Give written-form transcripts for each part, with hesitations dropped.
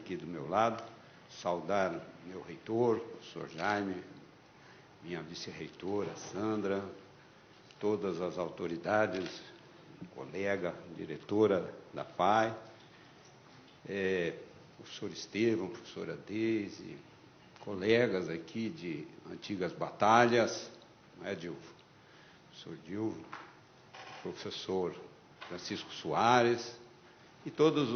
aqui do meu lado, saudar meu reitor, o professor Jaime, minha vice-reitora, Sandra, todas as autoridades, colega, diretora da FAI, professor Estevão, professora Deise, colegas aqui de antigas batalhas, não é, Dilvo? Professor Dilvo, professor Francisco Soares e todas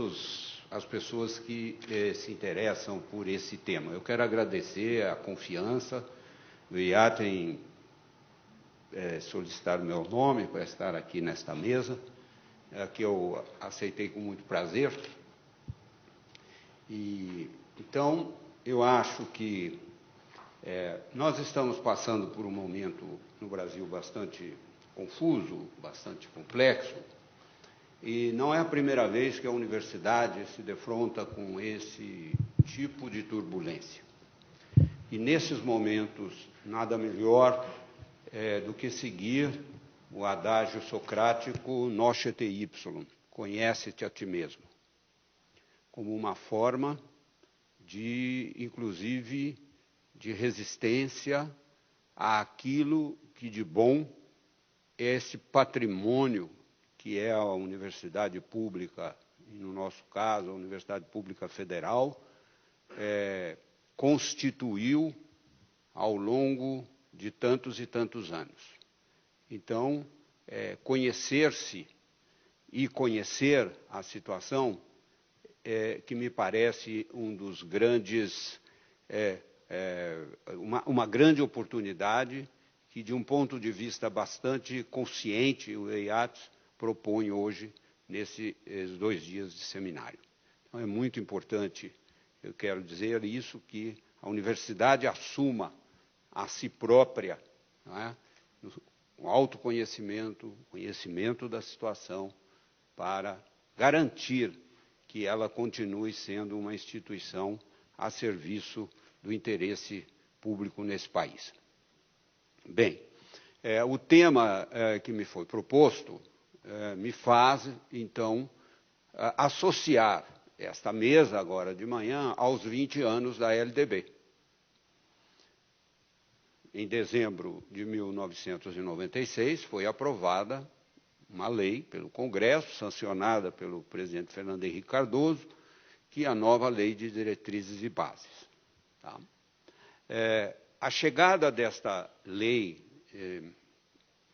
as pessoas que se interessam por esse tema. Eu quero agradecer a confiança do IAT em solicitar o meu nome para estar aqui nesta mesa, que eu aceitei com muito prazer. Então, eu acho que nós estamos passando por um momento no Brasil bastante confuso, bastante complexo, e não é a primeira vez que a universidade se defronta com esse tipo de turbulência. E nesses momentos, nada melhor do que seguir o adágio socrático Nosce te ipsilon, conhece-te a ti mesmo, como uma forma inclusive, de resistência àquilo que de bom é esse patrimônio que é a universidade pública, e no nosso caso, a Universidade Pública Federal, constituiu ao longo de tantos e tantos anos. Então, conhecer-se e conhecer a situação que me parece um dos grandes, uma grande oportunidade que, de um ponto de vista bastante consciente, o EIAT propõe hoje, nesses 2 dias de seminário. Então, é muito importante, eu quero dizer isso, que a universidade assuma a si própria, não é? O autoconhecimento, conhecimento da situação, para garantir que ela continue sendo uma instituição a serviço do interesse público nesse país. Bem, o tema que me foi proposto me faz, então, associar esta mesa, agora de manhã, aos 20 anos da LDB. Em dezembro de 1996, foi aprovada uma lei pelo Congresso, sancionada pelo presidente Fernando Henrique Cardoso, que é a nova Lei de Diretrizes e Bases. Tá? A chegada desta lei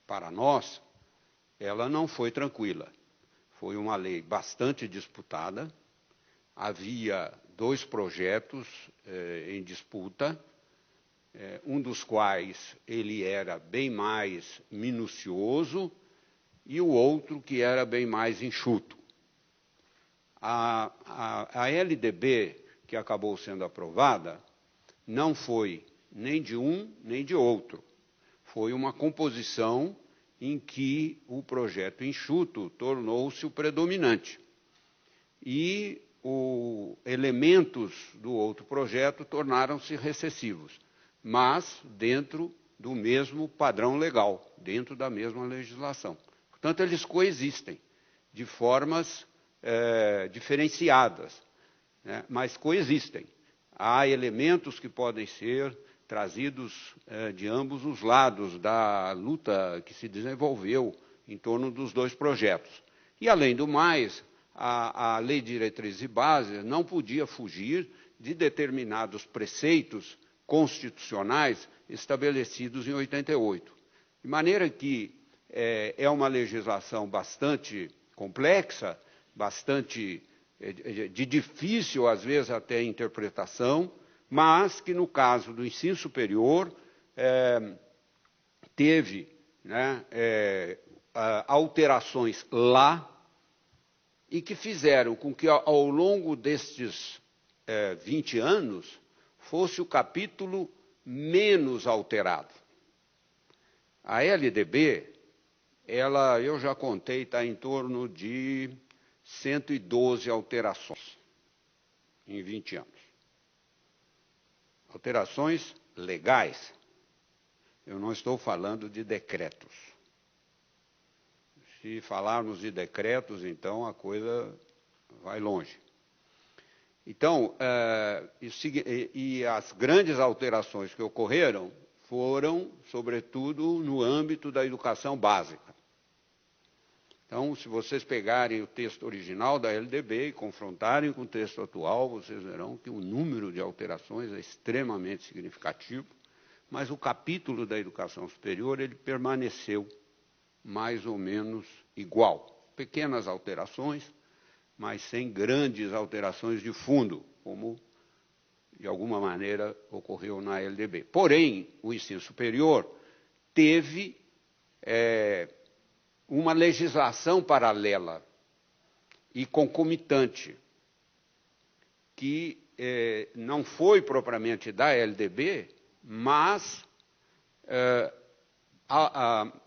para nós, ela não foi tranquila. Foi uma lei bastante disputada, havia 2 projetos em disputa, um dos quais ele era bem mais minucioso e o outro que era bem mais enxuto. A LDB, que acabou sendo aprovada, não foi nem de um nem de outro. Foi uma composição em que o projeto enxuto tornou-se o predominante. E elementos do outro projeto tornaram-se recessivos, mas dentro do mesmo padrão legal, dentro da mesma legislação. Portanto, eles coexistem de formas diferenciadas, né, mas coexistem. Há elementos que podem ser trazidos de ambos os lados da luta que se desenvolveu em torno dos 2 projetos. E, além do mais, a Lei de Diretrizes e Bases não podia fugir de determinados preceitos constitucionais estabelecidos em 88. De maneira que é uma legislação bastante complexa, bastante de difícil, às vezes, até interpretação, mas que, no caso do ensino superior, teve, né, alterações lá e que fizeram com que, ao longo destes 20 anos, fosse o capítulo menos alterado. A LDB, eu já contei, está em torno de 112 alterações em 20 anos. Alterações legais. Eu não estou falando de decretos. Se falarmos de decretos, então a coisa vai longe. Então, e as grandes alterações que ocorreram foram, sobretudo, no âmbito da educação básica. Então, se vocês pegarem o texto original da LDB e confrontarem com o texto atual, vocês verão que o número de alterações é extremamente significativo, mas o capítulo da educação superior ele permaneceu mais ou menos igual. Pequenas alterações, mas sem grandes alterações de fundo, como de alguma maneira ocorreu na LDB. Porém, o ensino superior teve uma legislação paralela e concomitante, que não foi propriamente da LDB, mas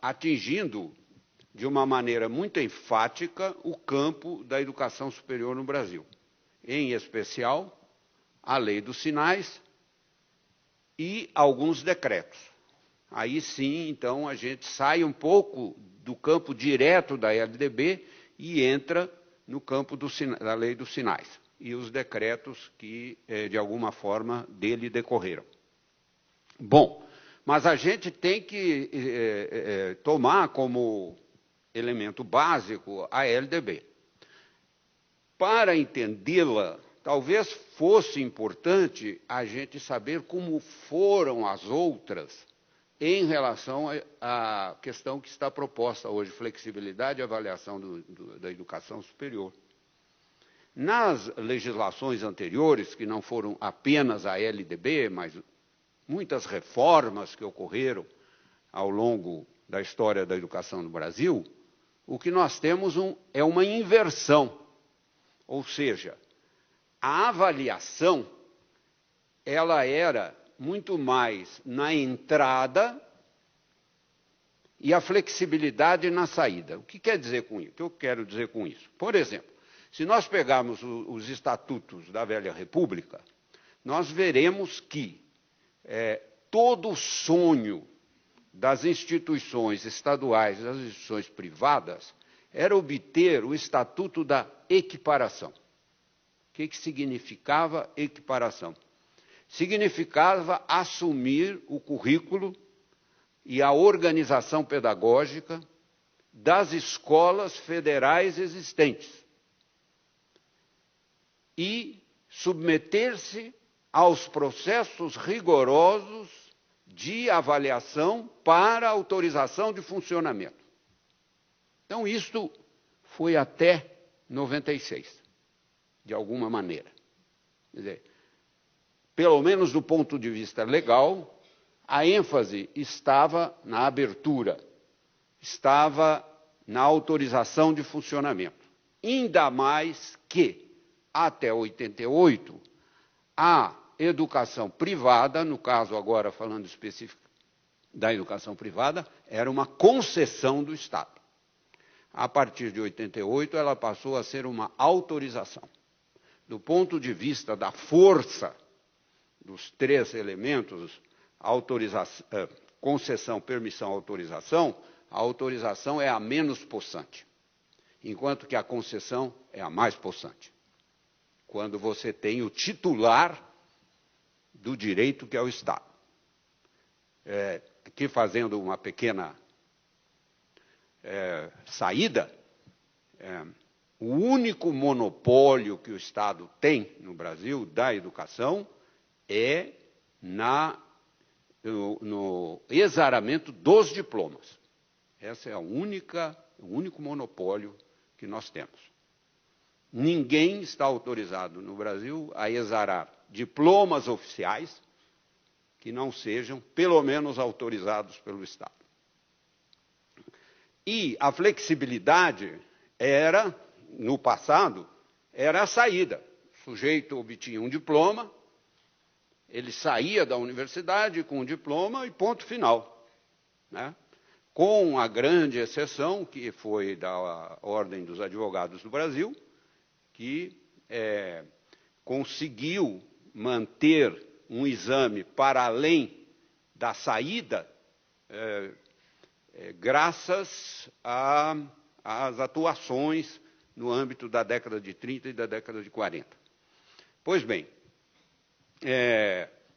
atingindo de uma maneira muito enfática o campo da educação superior no Brasil. Em especial, a Lei dos Sinais e alguns decretos. Aí sim, então, a gente sai um pouco do campo direto da LDB e entra no campo da Lei dos Sinais e os decretos que, de alguma forma, dele decorreram. Bom, mas a gente tem que tomar como elemento básico a LDB. Para entendê-la, talvez fosse importante a gente saber como foram as outras em relação à questão que está proposta hoje, flexibilidade e avaliação da educação superior. Nas legislações anteriores, que não foram apenas a LDB, mas muitas reformas que ocorreram ao longo da história da educação no Brasil, o que nós temos é uma inversão, ou seja, a avaliação ela era muito mais na entrada e a flexibilidade na saída. O que quer dizer com isso? O que eu quero dizer com isso? Por exemplo, se nós pegarmos os estatutos da Velha República, nós veremos que todo o sonho das instituições estaduais e das instituições privadas era obter o estatuto da equiparação. O que significava equiparação? Significava assumir o currículo e a organização pedagógica das escolas federais existentes e submeter-se aos processos rigorosos de avaliação para autorização de funcionamento. Então, isto foi até 96, de alguma maneira. Quer dizer, pelo menos do ponto de vista legal, a ênfase estava na abertura, estava na autorização de funcionamento. Ainda mais que, até 88, a educação privada, no caso agora falando específico da educação privada, era uma concessão do Estado. A partir de 88, ela passou a ser uma autorização. Do ponto de vista da força dos três elementos, concessão, permissão, autorização, a autorização é a menos possante, enquanto que a concessão é a mais possante. Quando você tem o titular do direito, que é o Estado. Aqui fazendo uma pequena saída, o único monopólio que o Estado tem no Brasil da educação é no exaramento dos diplomas. Esse é o único monopólio que nós temos. Ninguém está autorizado no Brasil a exarar diplomas oficiais que não sejam, pelo menos, autorizados pelo Estado. E a flexibilidade era, no passado, era a saída. O sujeito obtinha um diploma, ele saía da universidade com um diploma e ponto final, né? Com a grande exceção, que foi da Ordem dos Advogados do Brasil, que conseguiu manter um exame para além da saída, graças às atuações no âmbito da década de 30 e da década de 40. Pois bem,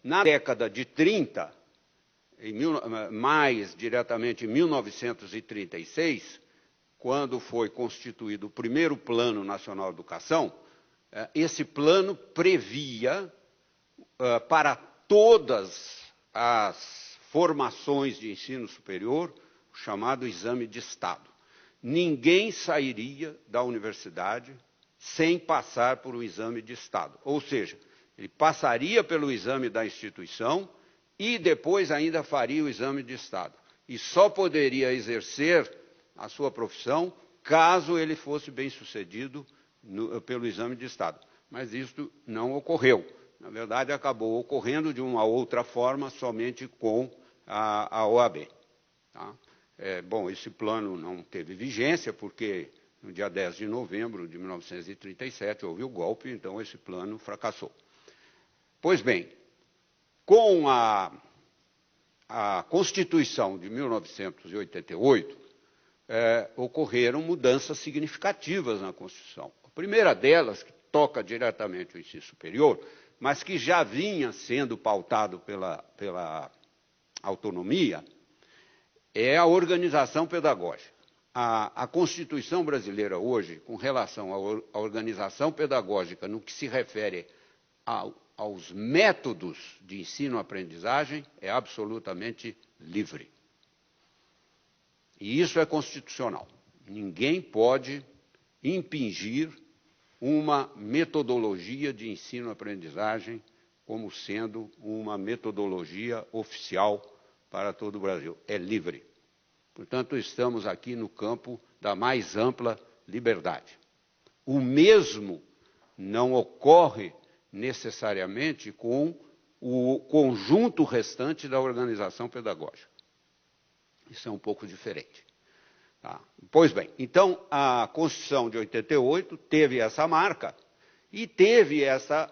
na década de 30, mais diretamente em 1936, quando foi constituído o primeiro Plano Nacional de Educação, esse plano previa para todas as formações de ensino superior o chamado exame de Estado. Ninguém sairia da universidade sem passar por um exame de Estado. Ou seja, ele passaria pelo exame da instituição e depois ainda faria o exame de Estado. E só poderia exercer a sua profissão caso ele fosse bem-sucedido pelo exame de Estado. Mas isso não ocorreu. Na verdade, acabou ocorrendo de uma outra forma, somente com a OAB. Tá? Bom, esse plano não teve vigência, porque no dia 10 de novembro de 1937 houve o golpe, então esse plano fracassou. Pois bem, com a Constituição de 1988, ocorreram mudanças significativas na Constituição. A primeira delas, que toca diretamente o ensino superior, mas que já vinha sendo pautado pela autonomia, é a organização pedagógica. A Constituição brasileira hoje, com relação à organização pedagógica, no que se refere aos métodos de ensino-aprendizagem, é absolutamente livre. E isso é constitucional. Ninguém pode impingir uma metodologia de ensino-aprendizagem como sendo uma metodologia oficial para todo o Brasil. É livre. Portanto, estamos aqui no campo da mais ampla liberdade. O mesmo não ocorre necessariamente com o conjunto restante da organização pedagógica. Isso é um pouco diferente. Tá? Pois bem, então a Constituição de 88 teve essa marca e teve essa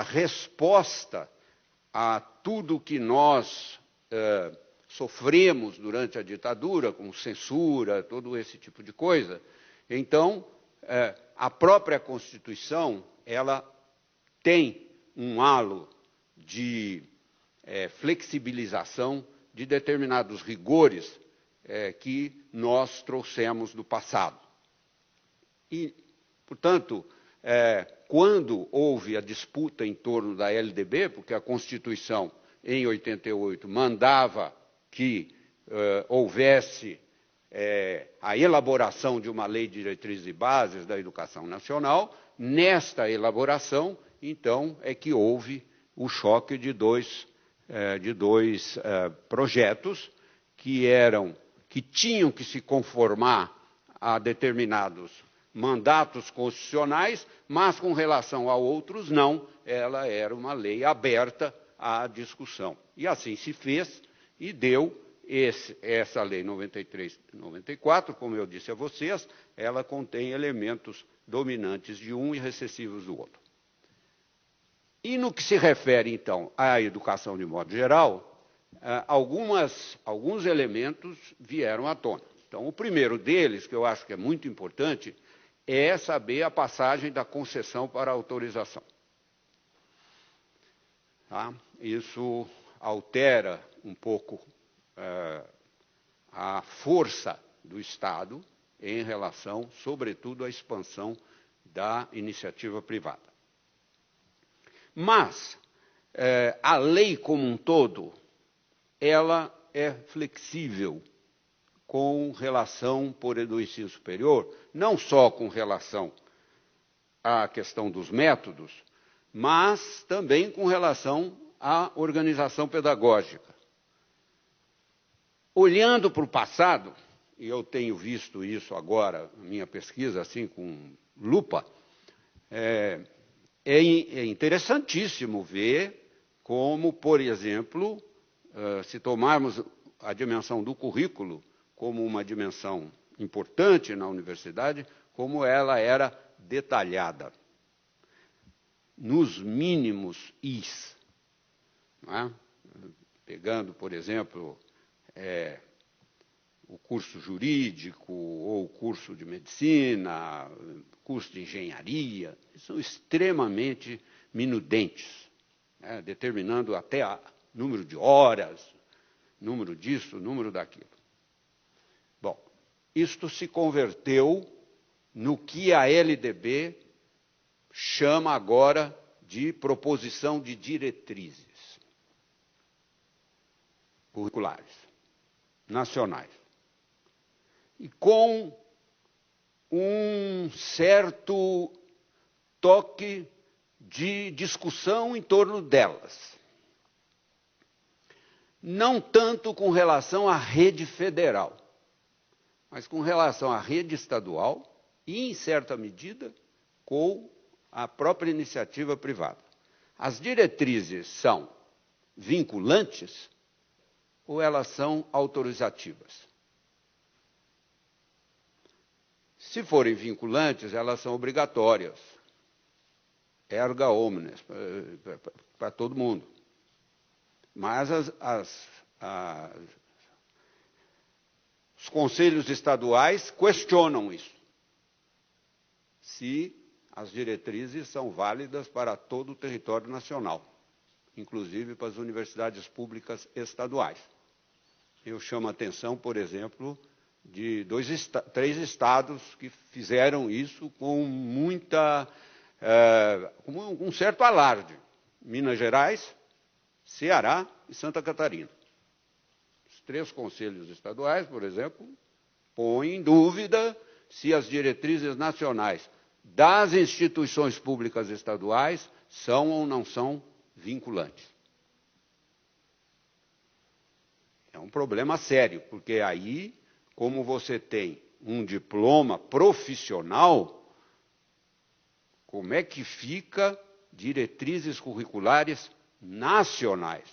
resposta a tudo que nós sofremos durante a ditadura, com censura, todo esse tipo de coisa. Então, a própria Constituição, ela tem um halo de flexibilização de determinados rigores que nós trouxemos do passado. E, portanto, quando houve a disputa em torno da LDB, porque a Constituição, em 88, mandava que houvesse a elaboração de uma lei de diretrizes e bases da educação nacional, nesta elaboração, então, é que houve o choque de dois projetos que tinham que se conformar a determinados mandatos constitucionais, mas com relação a outros não, ela era uma lei aberta à discussão. E assim se fez e deu essa lei 93/94, como eu disse a vocês, ela contém elementos dominantes de um e recessivos do outro. E no que se refere, então, à educação de modo geral, alguns elementos vieram à tona. Então, o primeiro deles, que eu acho que é muito importante, é saber a passagem da concessão para a autorização. Tá? Isso altera um pouco a força do Estado em relação, sobretudo, à expansão da iniciativa privada. Mas a lei como um todo, ela é flexível com relação, do ensino superior, não só com relação à questão dos métodos, mas também com relação à organização pedagógica. Olhando para o passado, e eu tenho visto isso agora, na minha pesquisa, assim, com lupa, é interessantíssimo ver como, por exemplo, se tomarmos a dimensão do currículo como uma dimensão importante na universidade, como ela era detalhada, nos mínimos is. Não é? Pegando, por exemplo, o curso jurídico, ou o curso de medicina, curso de engenharia, são extremamente minudentes, né, determinando até número de horas, número disso, número daquilo. Bom, isto se converteu no que a LDB chama agora de proposição de diretrizes curriculares nacionais. E com um certo toque de discussão em torno delas. Não tanto com relação à rede federal, mas com relação à rede estadual e, em certa medida, com a própria iniciativa privada. As diretrizes são vinculantes ou elas são autorizativas? Se forem vinculantes, elas são obrigatórias, erga omnes, para todo mundo. Mas os conselhos estaduais questionam isso, se as diretrizes são válidas para todo o território nacional, inclusive para as universidades públicas estaduais. Eu chamo a atenção, por exemplo, de 3 estados que fizeram isso com um certo alarde: Minas Gerais, Ceará e Santa Catarina. Os 3 conselhos estaduais, por exemplo, põem em dúvida se as diretrizes nacionais das instituições públicas estaduais são ou não são vinculantes. É um problema sério, porque aí, como você tem um diploma profissional, como é que fica diretrizes curriculares nacionais?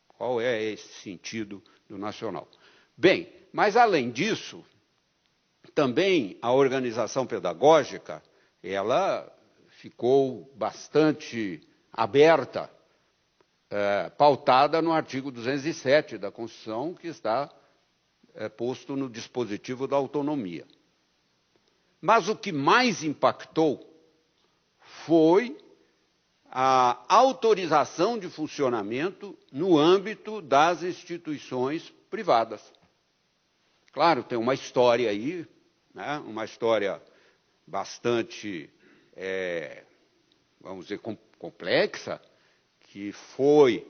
Qual é esse sentido do nacional? Bem, mas além disso, também a organização pedagógica, ela ficou bastante aberta, pautada no artigo 207 da Constituição, que está posto no dispositivo da autonomia. Mas o que mais impactou foi a autorização de funcionamento no âmbito das instituições privadas. Claro, tem uma história aí, né, uma história bastante, vamos dizer, complexa, que foi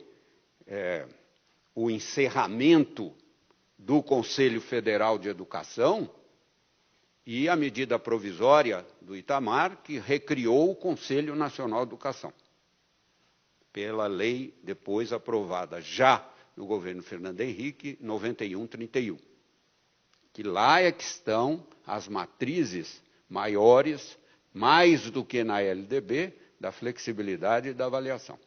o encerramento do Conselho Federal de Educação e a medida provisória do Itamar, que recriou o Conselho Nacional de Educação, pela lei depois aprovada já no governo Fernando Henrique, 91/31. Que lá é que estão as matrizes maiores, mais do que na LDB, da flexibilidade e da avaliação.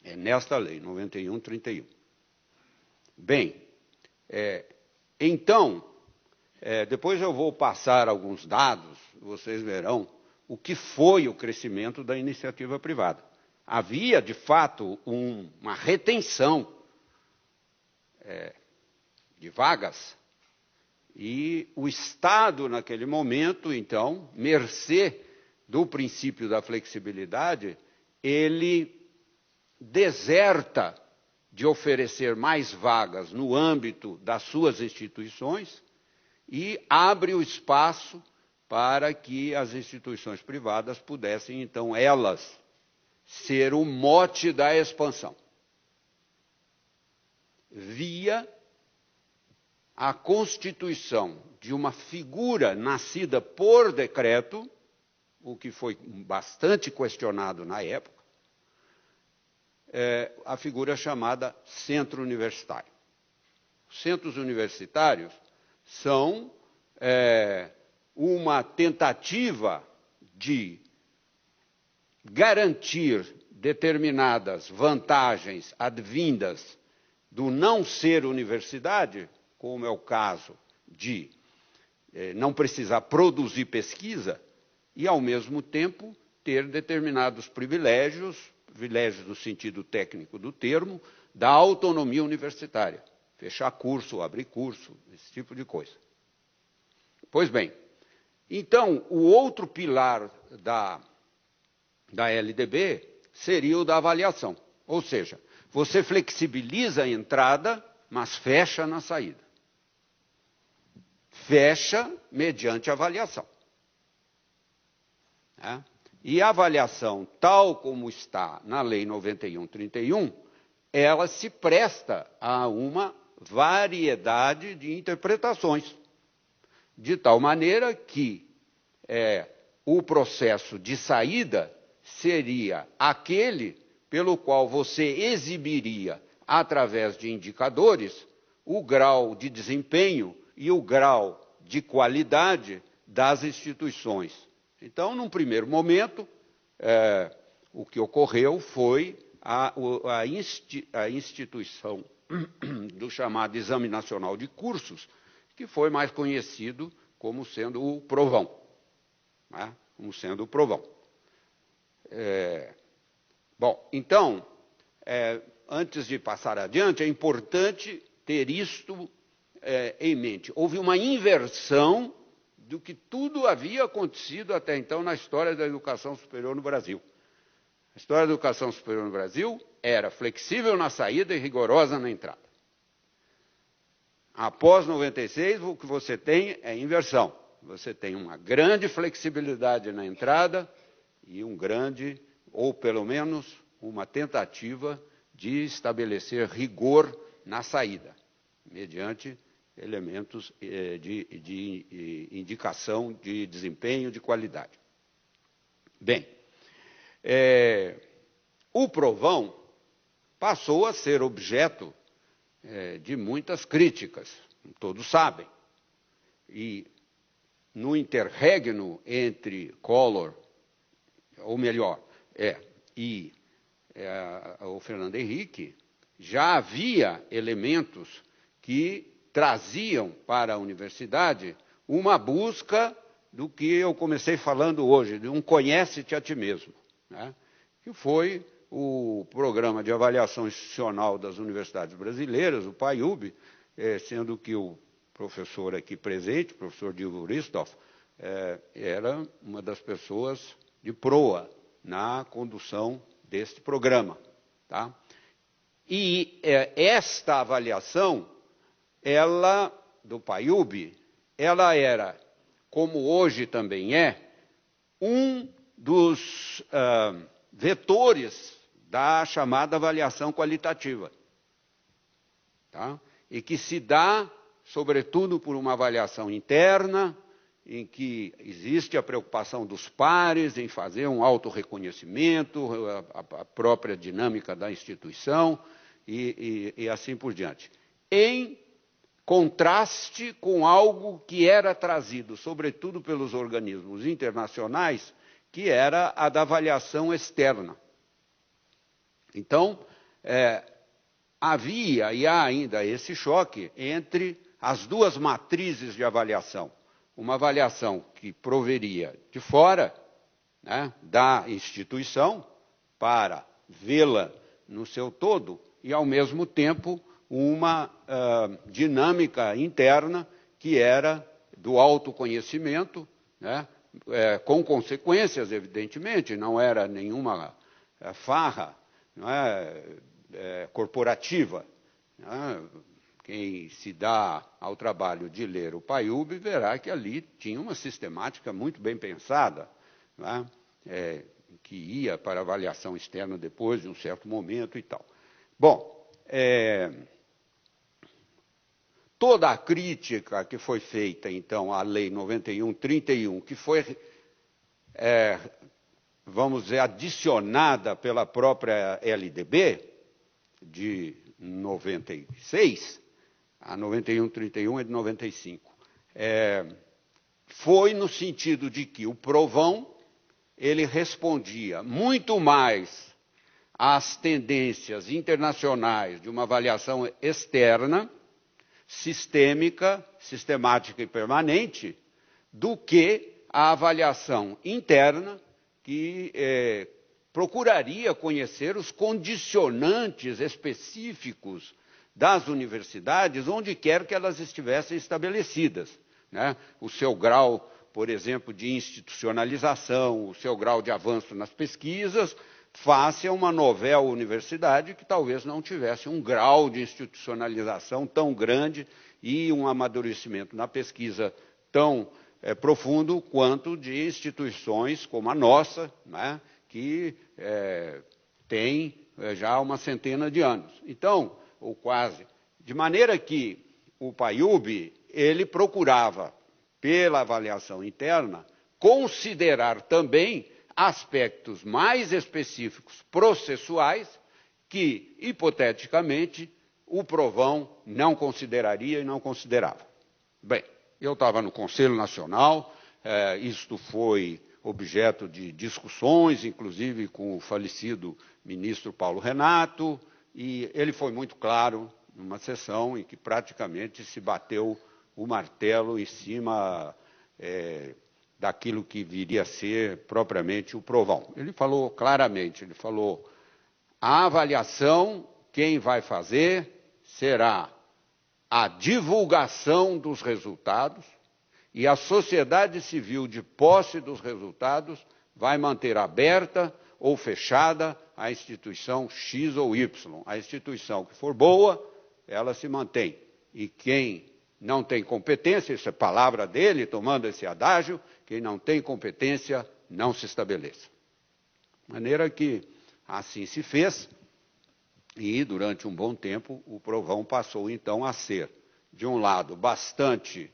É nesta lei, 91/31. Bem, então, depois eu vou passar alguns dados, vocês verão o que foi o crescimento da iniciativa privada. Havia, de fato, uma retenção de vagas, e o Estado, naquele momento, então, mercê do princípio da flexibilidade, ele deserta de oferecer mais vagas no âmbito das suas instituições e abre o espaço para que as instituições privadas pudessem, então, elas, ser o mote da expansão, via a constituição de uma figura nascida por decreto, o que foi bastante questionado na época, a figura chamada centro universitário. Os centros universitários são uma tentativa de garantir determinadas vantagens advindas do não ser universidade, como é o caso de não precisar produzir pesquisa e, ao mesmo tempo, ter determinados privilégios no sentido técnico do termo, da autonomia universitária. fechar curso, abrir curso, esse tipo de coisa. Pois bem, então, o outro pilar da LDB seria o da avaliação. Ou seja, você flexibiliza a entrada, mas fecha na saída. Fecha mediante avaliação. E a avaliação, tal como está na Lei 91/31, ela se presta a uma variedade de interpretações, de tal maneira que o processo de saída seria aquele pelo qual você exibiria, através de indicadores, o grau de desempenho e o grau de qualidade das instituições. Então, num primeiro momento, o que ocorreu foi a instituição do chamado Exame Nacional de Cursos, que foi mais conhecido como sendo o Provão. Como sendo o Provão. Bom, então, antes de passar adiante, é importante ter isto em mente. Houve uma inversão do que tudo havia acontecido até então na história da educação superior no Brasil. A história da educação superior no Brasil era flexível na saída e rigorosa na entrada. Após 96, o que você tem é inversão. Você tem uma grande flexibilidade na entrada e um grande, ou pelo menos uma tentativa de estabelecer rigor na saída, mediante elementos de indicação de desempenho, de qualidade. Bem, o Provão passou a ser objeto de muitas críticas, todos sabem. E no interregno entre Collor, ou melhor, e o Fernando Henrique, já havia elementos que traziam para a universidade uma busca do que eu comecei falando hoje, de um conhece-te a ti mesmo, que foi o Programa de Avaliação Institucional das Universidades Brasileiras, o PAIUB, sendo que o professor aqui presente, o professor Dilvio Ristoff, era uma das pessoas de proa na condução deste programa. E esta avaliação, do PAIUB, ela era, como hoje também um dos vetores da chamada avaliação qualitativa. E que se dá, sobretudo, por uma avaliação interna, em que existe a preocupação dos pares em fazer um autorreconhecimento, a própria dinâmica da instituição e assim por diante. Em contraste com algo que era trazido, sobretudo pelos organismos internacionais, que era a da avaliação externa. Então, havia e há ainda esse choque entre as duas matrizes de avaliação. Uma avaliação que proveria de fora, da instituição, para vê-la no seu todo, e, ao mesmo tempo, uma dinâmica interna que era do autoconhecimento, com consequências, evidentemente, não era nenhuma farra corporativa. Quem se dá ao trabalho de ler o PAIUB verá que ali tinha uma sistemática muito bem pensada, que ia para avaliação externa depois de um certo momento e tal. Bom, toda a crítica que foi feita, então, à Lei 91/31, que foi, vamos dizer, adicionada pela própria LDB, de 96, a 91/31 é de 95, foi no sentido de que o Provão ele respondia muito mais às tendências internacionais de uma avaliação externa, sistemática e permanente, do que a avaliação interna, que procuraria conhecer os condicionantes específicos das universidades, onde quer que elas estivessem estabelecidas, né? O seu grau, por exemplo, de institucionalização, o seu grau de avanço nas pesquisas, face a uma nova universidade que talvez não tivesse um grau de institucionalização tão grande e um amadurecimento na pesquisa tão profundo quanto de instituições como a nossa, né? Que tem já uma centena de anos. Então, ou quase, de maneira que o PAIUB, ele procurava, pela avaliação interna, considerar também aspectos mais específicos processuais que, hipoteticamente, o Provão não consideraria e não considerava. Bem, eu estava no Conselho Nacional, isto foi objeto de discussões, inclusive com o falecido ministro Paulo Renato, e ele foi muito claro numa sessão em que praticamente se bateu o martelo em cima daquilo que viria a ser propriamente o Provão. Ele falou claramente, ele falou, a avaliação, quem vai fazer será a divulgação dos resultados e a sociedade civil, de posse dos resultados, vai manter aberta ou fechada a instituição X ou Y. A instituição que for boa, ela se mantém. E quem não tem competência, isso é palavra dele, tomando esse adágio, quem não tem competência não se estabeleça. De maneira que assim se fez, e durante um bom tempo o Provão passou então a ser, de um lado, bastante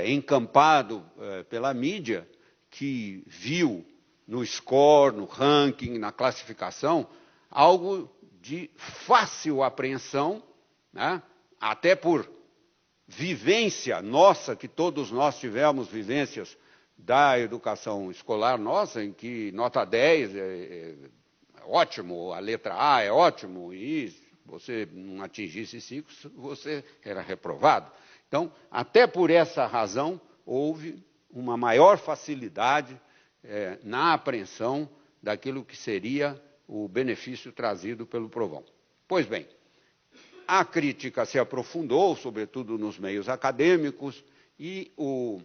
encampado pela mídia, que viu no score, no ranking, na classificação, algo de fácil apreensão, né? Até por vivência nossa, que todos nós tivemos vivências da educação escolar nossa, em que nota 10 é ótimo, a letra A é ótimo, e se você não atingisse 5, você era reprovado. Então, até por essa razão, houve uma maior facilidade na apreensão daquilo que seria o benefício trazido pelo Provão. Pois bem, a crítica se aprofundou, sobretudo nos meios acadêmicos, e o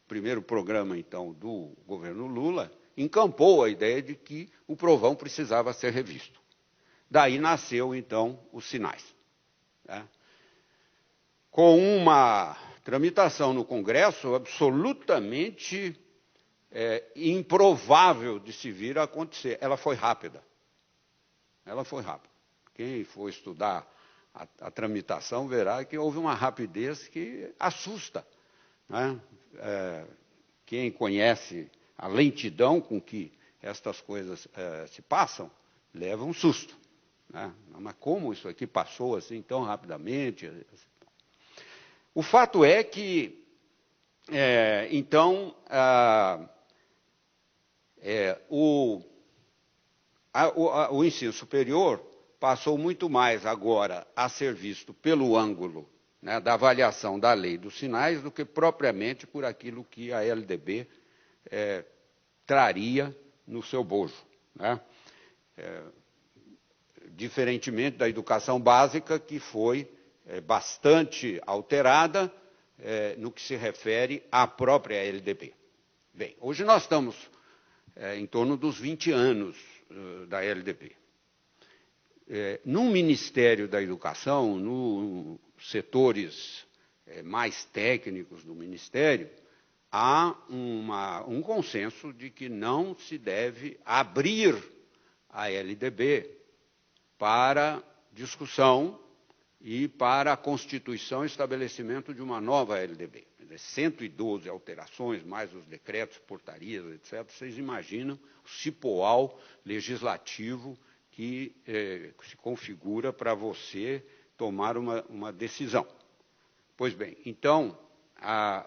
primeiro programa, então, do governo Lula, encampou a ideia de que o Provão precisava ser revisto. Daí nasceu, então, os sinais. Né? Com uma tramitação no Congresso absolutamente improvável de se vir a acontecer. Ela foi rápida. Ela foi rápida. Quem for estudar a tramitação verá que houve uma rapidez que assusta. Né? Quem conhece a lentidão com que estas coisas se passam, leva um susto. Né? Mas como isso aqui passou assim tão rapidamente? O fato é que, então, o ensino superior passou muito mais agora a ser visto pelo ângulo, né, da avaliação da lei dos sinais do que propriamente por aquilo que a LDB traria no seu bojo. Né? Diferentemente da educação básica, que foi bastante alterada no que se refere à própria LDB. Bem, hoje nós estamos em torno dos 20 anos da LDB. No Ministério da Educação, nos setores mais técnicos do Ministério, há um consenso de que não se deve abrir a LDB para discussão e para a constituição e estabelecimento de uma nova LDB. 112 alterações, mais os decretos, portarias, etc. Vocês imaginam o cipoal legislativo que se configura para você tomar uma decisão. Pois bem, então,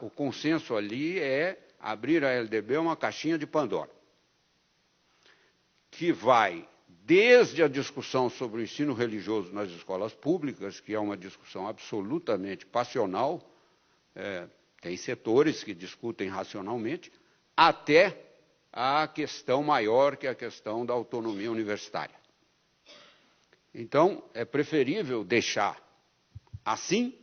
o consenso ali é abrir a LDB uma caixinha de Pandora, que vai desde a discussão sobre o ensino religioso nas escolas públicas, que é uma discussão absolutamente passional, tem setores que discutem racionalmente, até a questão maior, que é a questão da autonomia universitária. Então, é preferível deixar assim,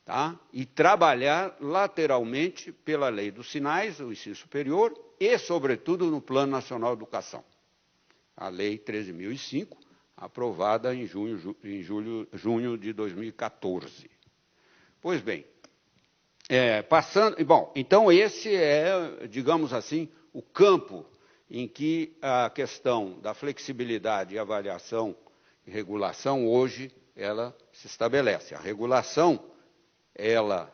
tá? E trabalhar lateralmente pela lei dos sinais, o ensino superior, e, sobretudo, no Plano Nacional de Educação, a Lei 13.005, aprovada em junho de 2014. Pois bem, então esse é, digamos assim, o campo em que a questão da flexibilidade e avaliação e regulação hoje ela se estabelece. A regulação, ela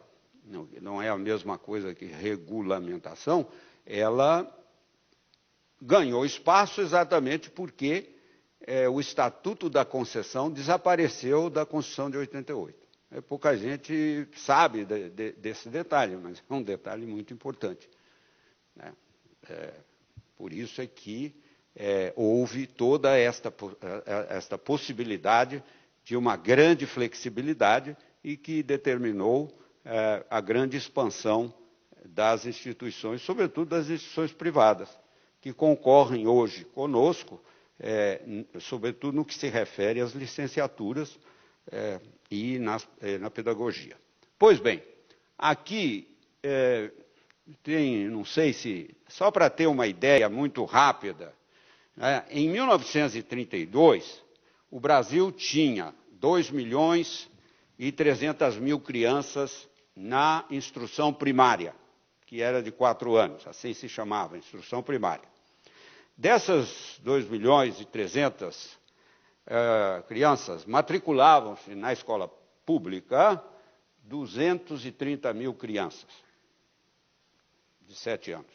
não é a mesma coisa que regulamentação, ela ganhou espaço exatamente porque o Estatuto da Concessão desapareceu da Constituição de 88. Pouca gente sabe desse detalhe, mas é um detalhe muito importante, né? Por isso é que houve toda esta possibilidade de uma grande flexibilidade e que determinou a grande expansão das instituições, sobretudo das instituições privadas, que concorrem hoje conosco, sobretudo no que se refere às licenciaturas e na pedagogia. Pois bem, aqui tem, não sei se, só para ter uma ideia muito rápida, né, em 1932, o Brasil tinha 2.300.000 crianças na instrução primária, que era de 4 anos, assim se chamava, instrução primária. Dessas 2.300.000 crianças, matriculavam-se na escola pública 230.000 crianças de 7 anos.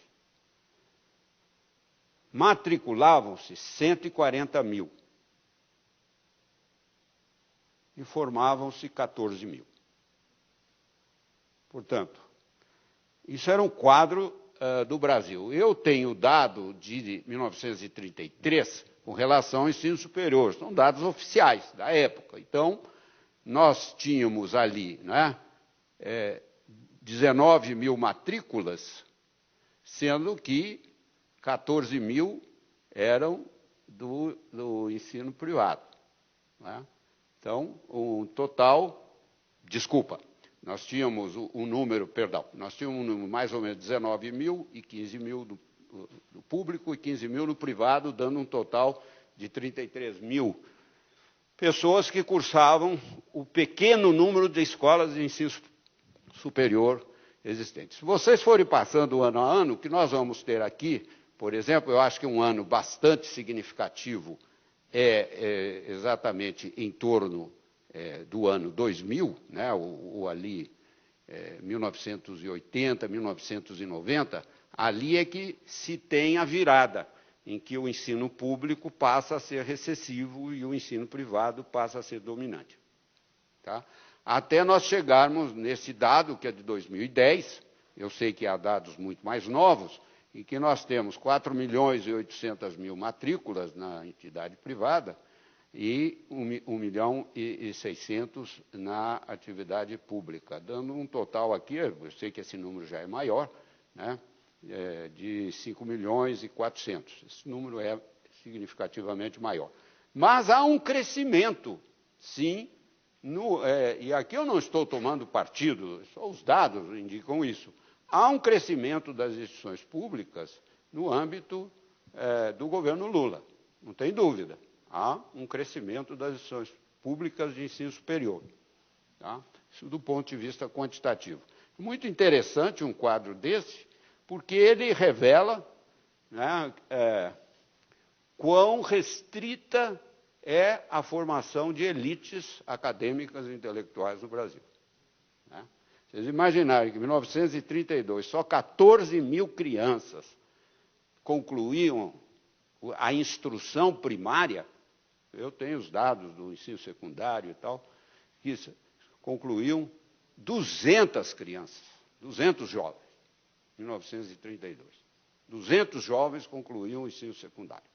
Matriculavam-se 140.000 e formavam-se 14.000. Portanto, isso era um quadro do Brasil. Eu tenho dado de 1933 com relação ao ensino superior, são dados oficiais da época. Então, nós tínhamos ali, né, 19.000 matrículas, sendo que 14.000 eram do ensino privado, né? Então, um total, nós tínhamos nós tínhamos mais ou menos 19.000 e 15.000 do público e 15.000 no privado, dando um total de 33.000 pessoas que cursavam o pequeno número de escolas de ensino superior existentes. Se vocês forem passando ano a ano, o que nós vamos ter aqui, por exemplo, eu acho que um ano bastante significativo é exatamente em torno do ano 2000, né, o ali 1980, 1990, ali é que se tem a virada, em que o ensino público passa a ser recessivo e o ensino privado passa a ser dominante. Tá? Até nós chegarmos nesse dado, que é de 2010, eu sei que há dados muito mais novos, em que nós temos 4.800.000 matrículas na entidade privada e 1.600.000 na atividade pública, dando um total aqui, eu sei que esse número já é maior, né, de 5.400.000. Esse número é significativamente maior. Mas há um crescimento, sim, e aqui eu não estou tomando partido, só os dados indicam isso. Há um crescimento das instituições públicas no âmbito do governo Lula, não tem dúvida. Há um crescimento das instituições públicas de ensino superior, tá? Isso do ponto de vista quantitativo. Muito interessante um quadro desse, porque ele revela, né, quão restrita é a formação de elites acadêmicas e intelectuais no Brasil. Né? Vocês imaginarem que em 1932 só 14.000 crianças concluíam a instrução primária, eu tenho os dados do ensino secundário e tal, que concluíam 200 crianças, 200 jovens, em 1932. 200 jovens concluíam o ensino secundário,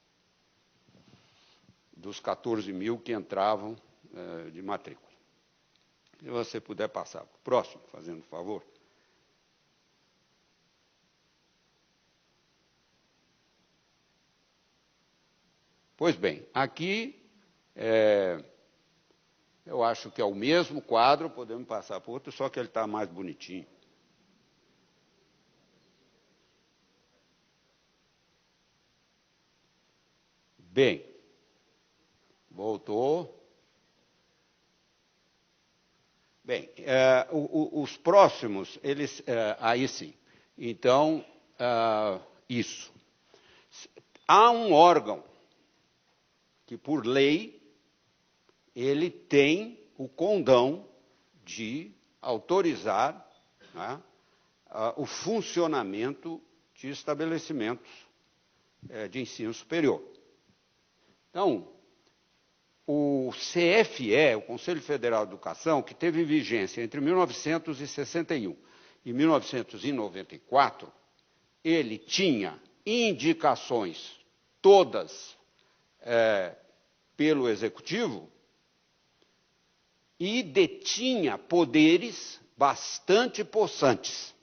dos 14.000 que entravam de matrícula. Se você puder passar para o próximo, fazendo favor. Pois bem, aqui Eu acho que é o mesmo quadro, podemos passar para outro, só que ele está mais bonitinho. Bem, voltou. Bem, os próximos, eles, aí sim. Então, isso. Há um órgão que, por lei, ele tem o condão de autorizar, né, o funcionamento de estabelecimentos de ensino superior. Então, o CFE, o Conselho Federal de Educação, que teve vigência entre 1961 e 1994, ele tinha indicações todas pelo Executivo e detinha poderes bastante possantes.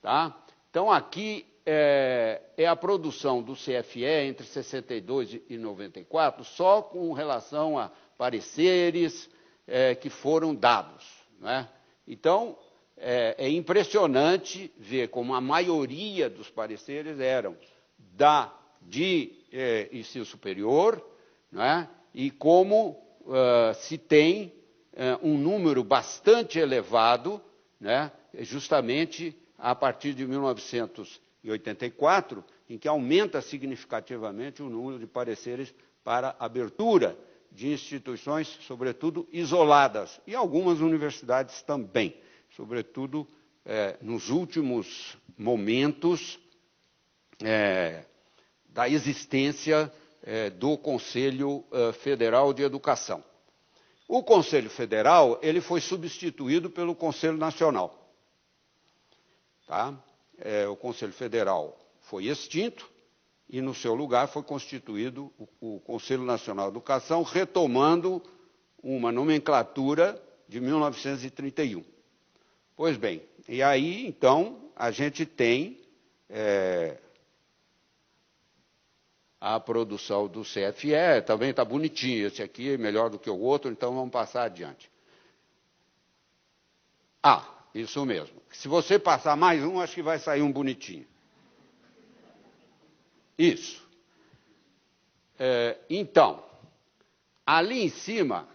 Tá? Então, aqui é a produção do CFE entre 62 e 94, só com relação a pareceres que foram dados. Né? Então, é impressionante ver como a maioria dos pareceres eram de ensino superior, né? E como se tem um número bastante elevado, né? Justamente a partir de 1984, em que aumenta significativamente o número de pareceres para abertura de instituições, sobretudo isoladas, e algumas universidades também, sobretudo nos últimos momentos da existência do Conselho Federal de Educação. O Conselho Federal ele foi substituído pelo Conselho Nacional. Tá? O Conselho Federal foi extinto e, no seu lugar, foi constituído o Conselho Nacional de Educação, retomando uma nomenclatura de 1931. Pois bem, e aí, então, a gente tem a produção do CFE, também está bonitinho, esse aqui é melhor do que o outro, então vamos passar adiante. Isso mesmo. Se você passar mais um, acho que vai sair um bonitinho. Isso. Então, ali em cima,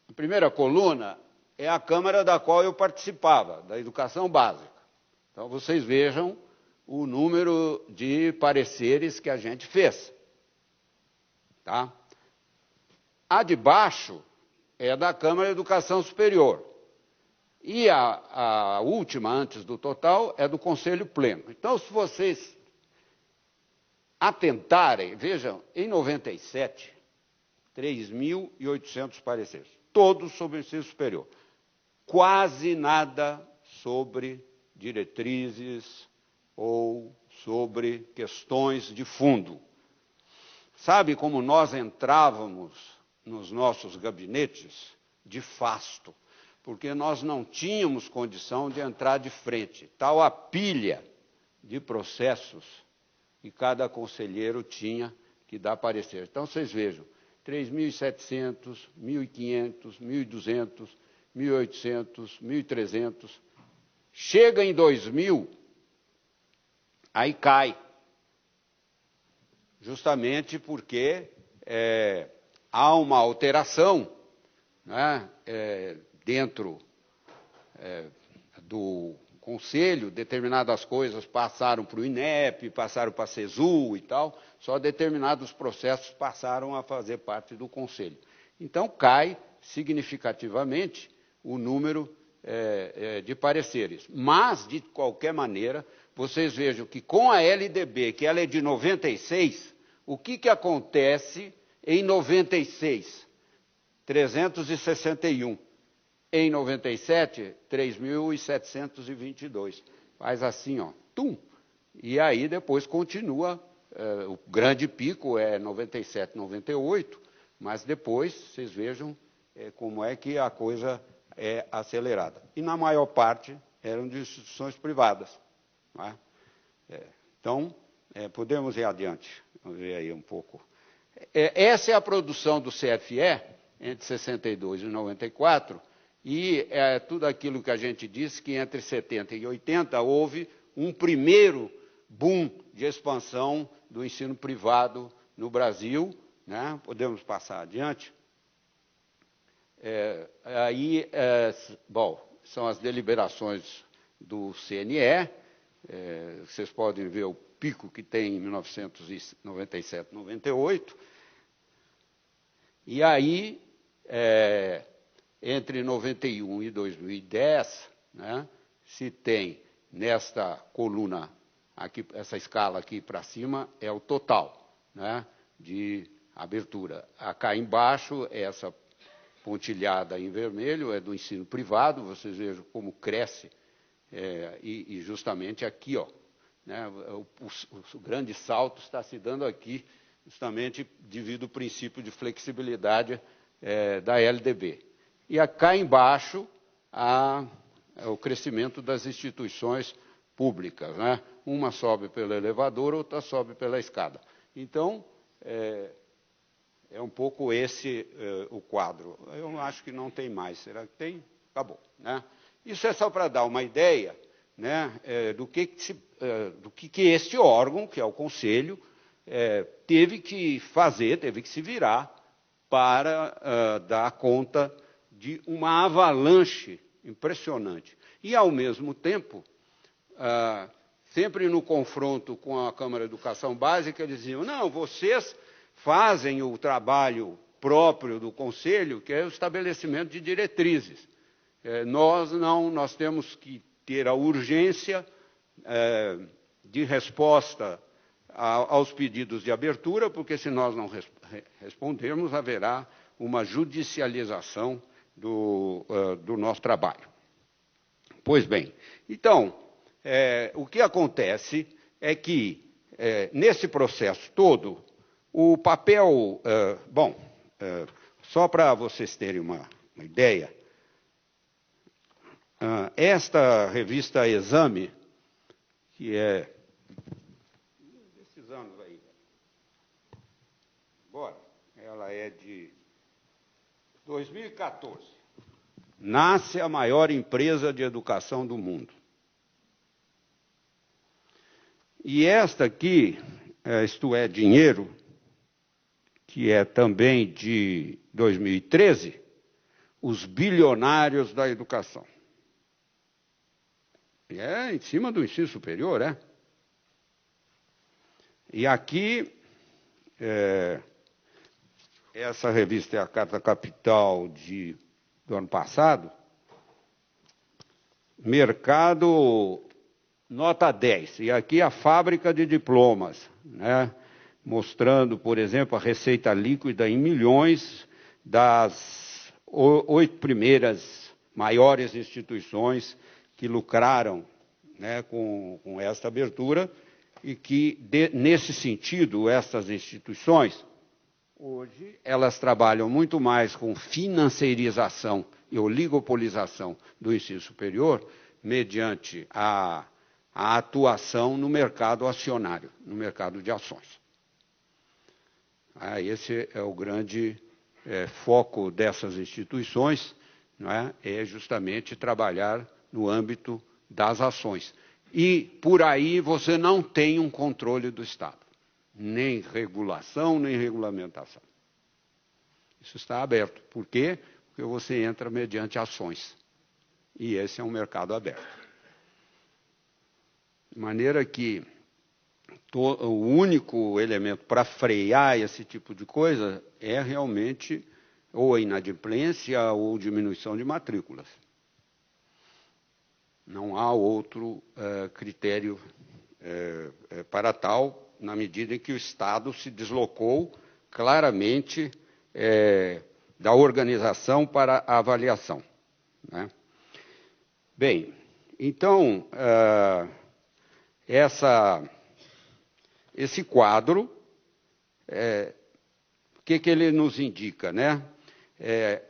a primeira coluna é a Câmara da qual eu participava, da educação básica. Então, vocês vejam o número de pareceres que a gente fez. Tá? A de baixo é da Câmara de Educação Superior. E a última, antes do total, é do Conselho Pleno. Então, se vocês atentarem, vejam, em 97, 3.800 pareceres, todos sobre o ensino superior. Quase nada sobre diretrizes ou sobre questões de fundo. Sabe como nós entrávamos nos nossos gabinetes? De fasto, porque nós não tínhamos condição de entrar de frente. Tal a pilha de processos que cada conselheiro tinha que dar parecer. Então, vocês vejam, 3.700, 1.500, 1.200, 1.800, 1.300. Chega em 2000, aí cai. Justamente porque há uma alteração, né, dentro do Conselho, determinadas coisas passaram para o INEP, passaram para a CESU e tal, só determinados processos passaram a fazer parte do Conselho. Então, cai significativamente o número de pareceres. Mas, de qualquer maneira, vocês vejam que com a LDB, que ela é de 96, o que acontece em 96? 361. Em 97, 3.722. Faz assim, ó, tum. E aí depois continua, o grande pico é 97, 98, mas depois vocês vejam como é que a coisa é acelerada. E na maior parte eram de instituições privadas. Não é? Então, podemos ir adiante. Vamos ver aí um pouco. essa é a produção do CFE entre 62 e 94, e tudo aquilo que a gente disse, que entre 70 e 80 houve um primeiro boom de expansão do ensino privado no Brasil, né? Podemos passar adiante. Bom, são as deliberações do CNE, vocês podem ver o pico que tem em 1997, 98, e aí, entre 91 e 2010, né, se tem nesta coluna, aqui, essa escala aqui para cima, é o total, né, de abertura. Cá embaixo, essa pontilhada em vermelho é do ensino privado, vocês vejam como cresce, e justamente aqui, ó, né, o grande salto está se dando aqui, justamente devido ao princípio de flexibilidade da LDB. E cá embaixo, o crescimento das instituições públicas, né? Uma sobe pelo elevador, outra sobe pela escada. Então, é um pouco esse o quadro. Eu acho que não tem mais. Será que tem? Acabou, né? Isso é só para dar uma ideia, né, do que este órgão, que é o Conselho, teve que fazer, teve que se virar para dar conta de uma avalanche impressionante. E, ao mesmo tempo, sempre no confronto com a Câmara de Educação Básica, eles diziam, não, vocês fazem o trabalho próprio do Conselho, que é o estabelecimento de diretrizes. Nós não, nós temos que ter a urgência de resposta aos pedidos de abertura, porque se nós não respondermos, haverá uma judicialização do nosso trabalho. Pois bem, então, o que acontece é que, nesse processo todo, o papel... só para vocês terem uma ideia, esta revista Exame, que é desses anos aí, agora, ela é de 2014, nasce a maior empresa de educação do mundo. E esta aqui, Isto é Dinheiro, que é também de 2013, os bilionários da educação. E é em cima do ensino superior, é? E aqui, essa revista é a Carta Capital do ano passado, mercado nota 10, e aqui a fábrica de diplomas, né? Mostrando, por exemplo, a receita líquida em milhões das 8 primeiras maiores instituições que lucraram, né, com esta abertura, e que, nesse sentido, essas instituições, hoje, elas trabalham muito mais com financeirização e oligopolização do ensino superior, mediante a atuação no mercado acionário, no mercado de ações. Esse é o grande foco dessas instituições, não é? É justamente trabalhar no âmbito das ações. E, por aí, você não tem um controle do Estado, nem regulação, nem regulamentação. Isso está aberto. Por quê? Porque você entra mediante ações. E esse é um mercado aberto. De maneira que o único elemento para frear esse tipo de coisa é realmente ou a inadimplência ou diminuição de matrículas. Não há outro critério para tal, na medida em que o Estado se deslocou claramente da organização para a avaliação, né? Bem, então, esse quadro, o que ele nos indica, né?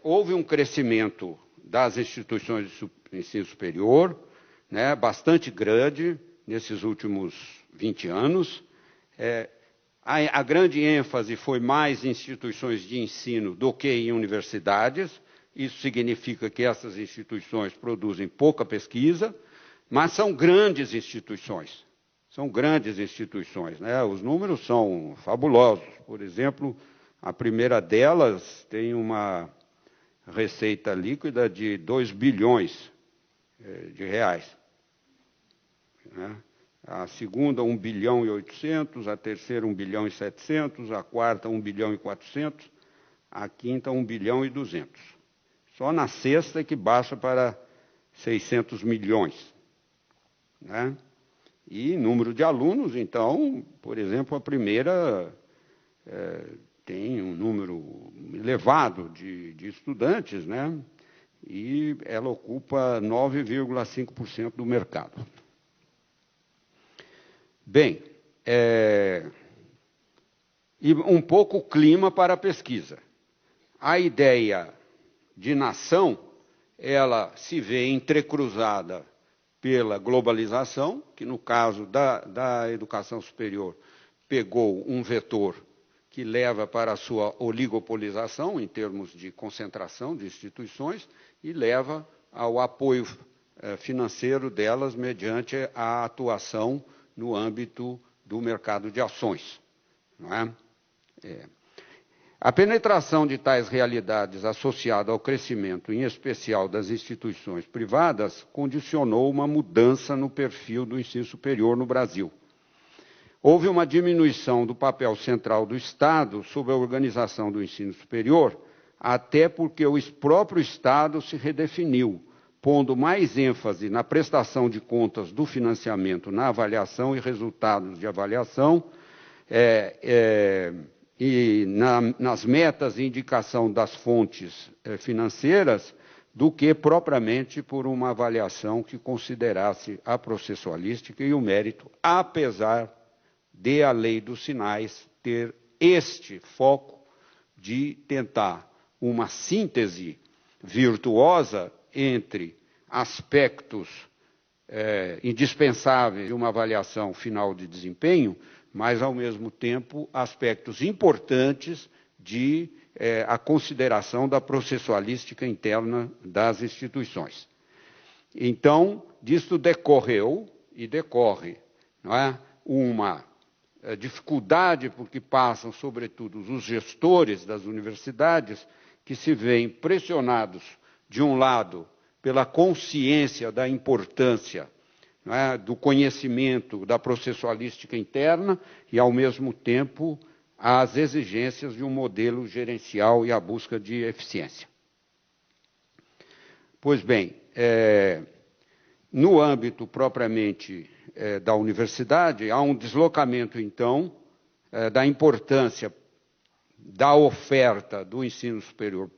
Houve um crescimento das instituições de ensino superior, né, bastante grande nesses últimos 20 anos, A grande ênfase foi mais em instituições de ensino do que em universidades. Isso significa que essas instituições produzem pouca pesquisa, mas são grandes instituições. São grandes instituições, né? Os números são fabulosos. Por exemplo, a primeira delas tem uma receita líquida de 2 bilhões de reais, né? A segunda, 1 bilhão e 800, a terceira, 1 bilhão e 700, a quarta, 1 bilhão e 400, a quinta, 1 bilhão e 200. Só na sexta é que baixa para 600 milhões, né? E número de alunos, então, por exemplo, a primeira tem um número elevado de estudantes, né? E ela ocupa 9,5% do mercado. Bem, e um pouco o clima para a pesquisa. A ideia de nação, ela se vê entrecruzada pela globalização, que no caso da educação superior pegou um vetor que leva para a sua oligopolização, em termos de concentração de instituições, e leva ao apoio financeiro delas mediante a atuação no âmbito do mercado de ações, não é? A penetração de tais realidades associada ao crescimento, em especial das instituições privadas, condicionou uma mudança no perfil do ensino superior no Brasil. Houve uma diminuição do papel central do Estado sobre a organização do ensino superior, até porque o próprio Estado se redefiniu, pondo mais ênfase na prestação de contas do financiamento, na avaliação e resultados de avaliação, e nas metas e indicação das fontes financeiras, do que propriamente por uma avaliação que considerasse a processualística e o mérito, apesar de a lei dos sinais ter este foco de tentar uma síntese virtuosa entre aspectos indispensáveis de uma avaliação final de desempenho, mas, ao mesmo tempo, aspectos importantes de a consideração da processualística interna das instituições. Então, disto decorreu e decorre, não é, uma dificuldade, porque passam, sobretudo, os gestores das universidades, que se veem pressionados, de um lado, pela consciência da importância, não é, do conhecimento da processualística interna e, ao mesmo tempo, as exigências de um modelo gerencial e a busca de eficiência. Pois bem, no âmbito propriamente da universidade, há um deslocamento, então, da importância da oferta do ensino superior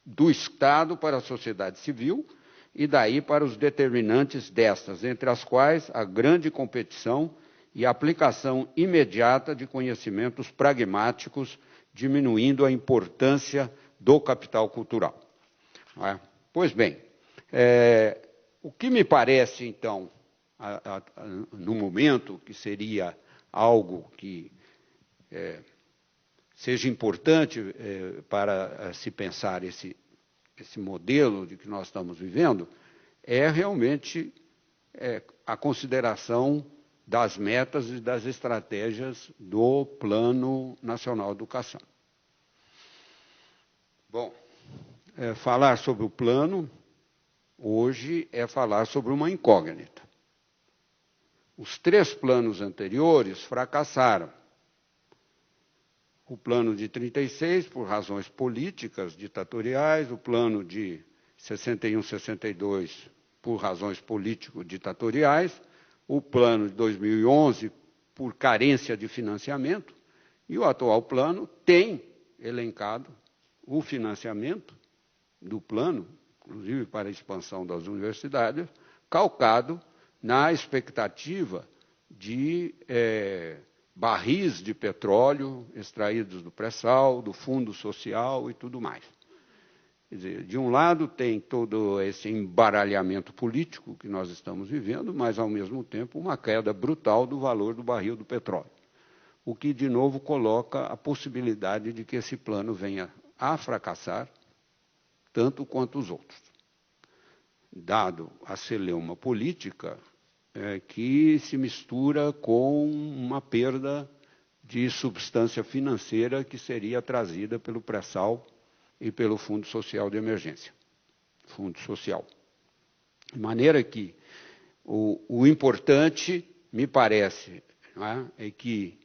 do Estado para a sociedade civil e daí para os determinantes destas, entre as quais a grande competição e a aplicação imediata de conhecimentos pragmáticos, diminuindo a importância do capital cultural. Não é? Pois bem, o que me parece, então, no momento, que seria algo que seja importante para se pensar esse modelo de que nós estamos vivendo, é realmente a consideração das metas e das estratégias do Plano Nacional de Educação. Bom, falar sobre o plano hoje é falar sobre uma incógnita. Os 3 planos anteriores fracassaram. O plano de 36, por razões políticas ditatoriais, o plano de 61-62, por razões político-ditatoriais, o plano de 2011, por carência de financiamento, e o atual plano tem elencado o financiamento do plano, inclusive para a expansão das universidades, calcado na expectativa de barris de petróleo extraídos do pré-sal, do fundo social e tudo mais. Quer dizer, de um lado tem todo esse embaralhamento político que nós estamos vivendo, mas, ao mesmo tempo, uma queda brutal do valor do barril do petróleo. o que, de novo, coloca a possibilidade de que esse plano venha a fracassar, tanto quanto os outros, dado a celeuma política que se mistura com uma perda de substância financeira que seria trazida pelo pré-sal e pelo Fundo Social de Emergência, Fundo Social. De maneira que o importante, me parece, é que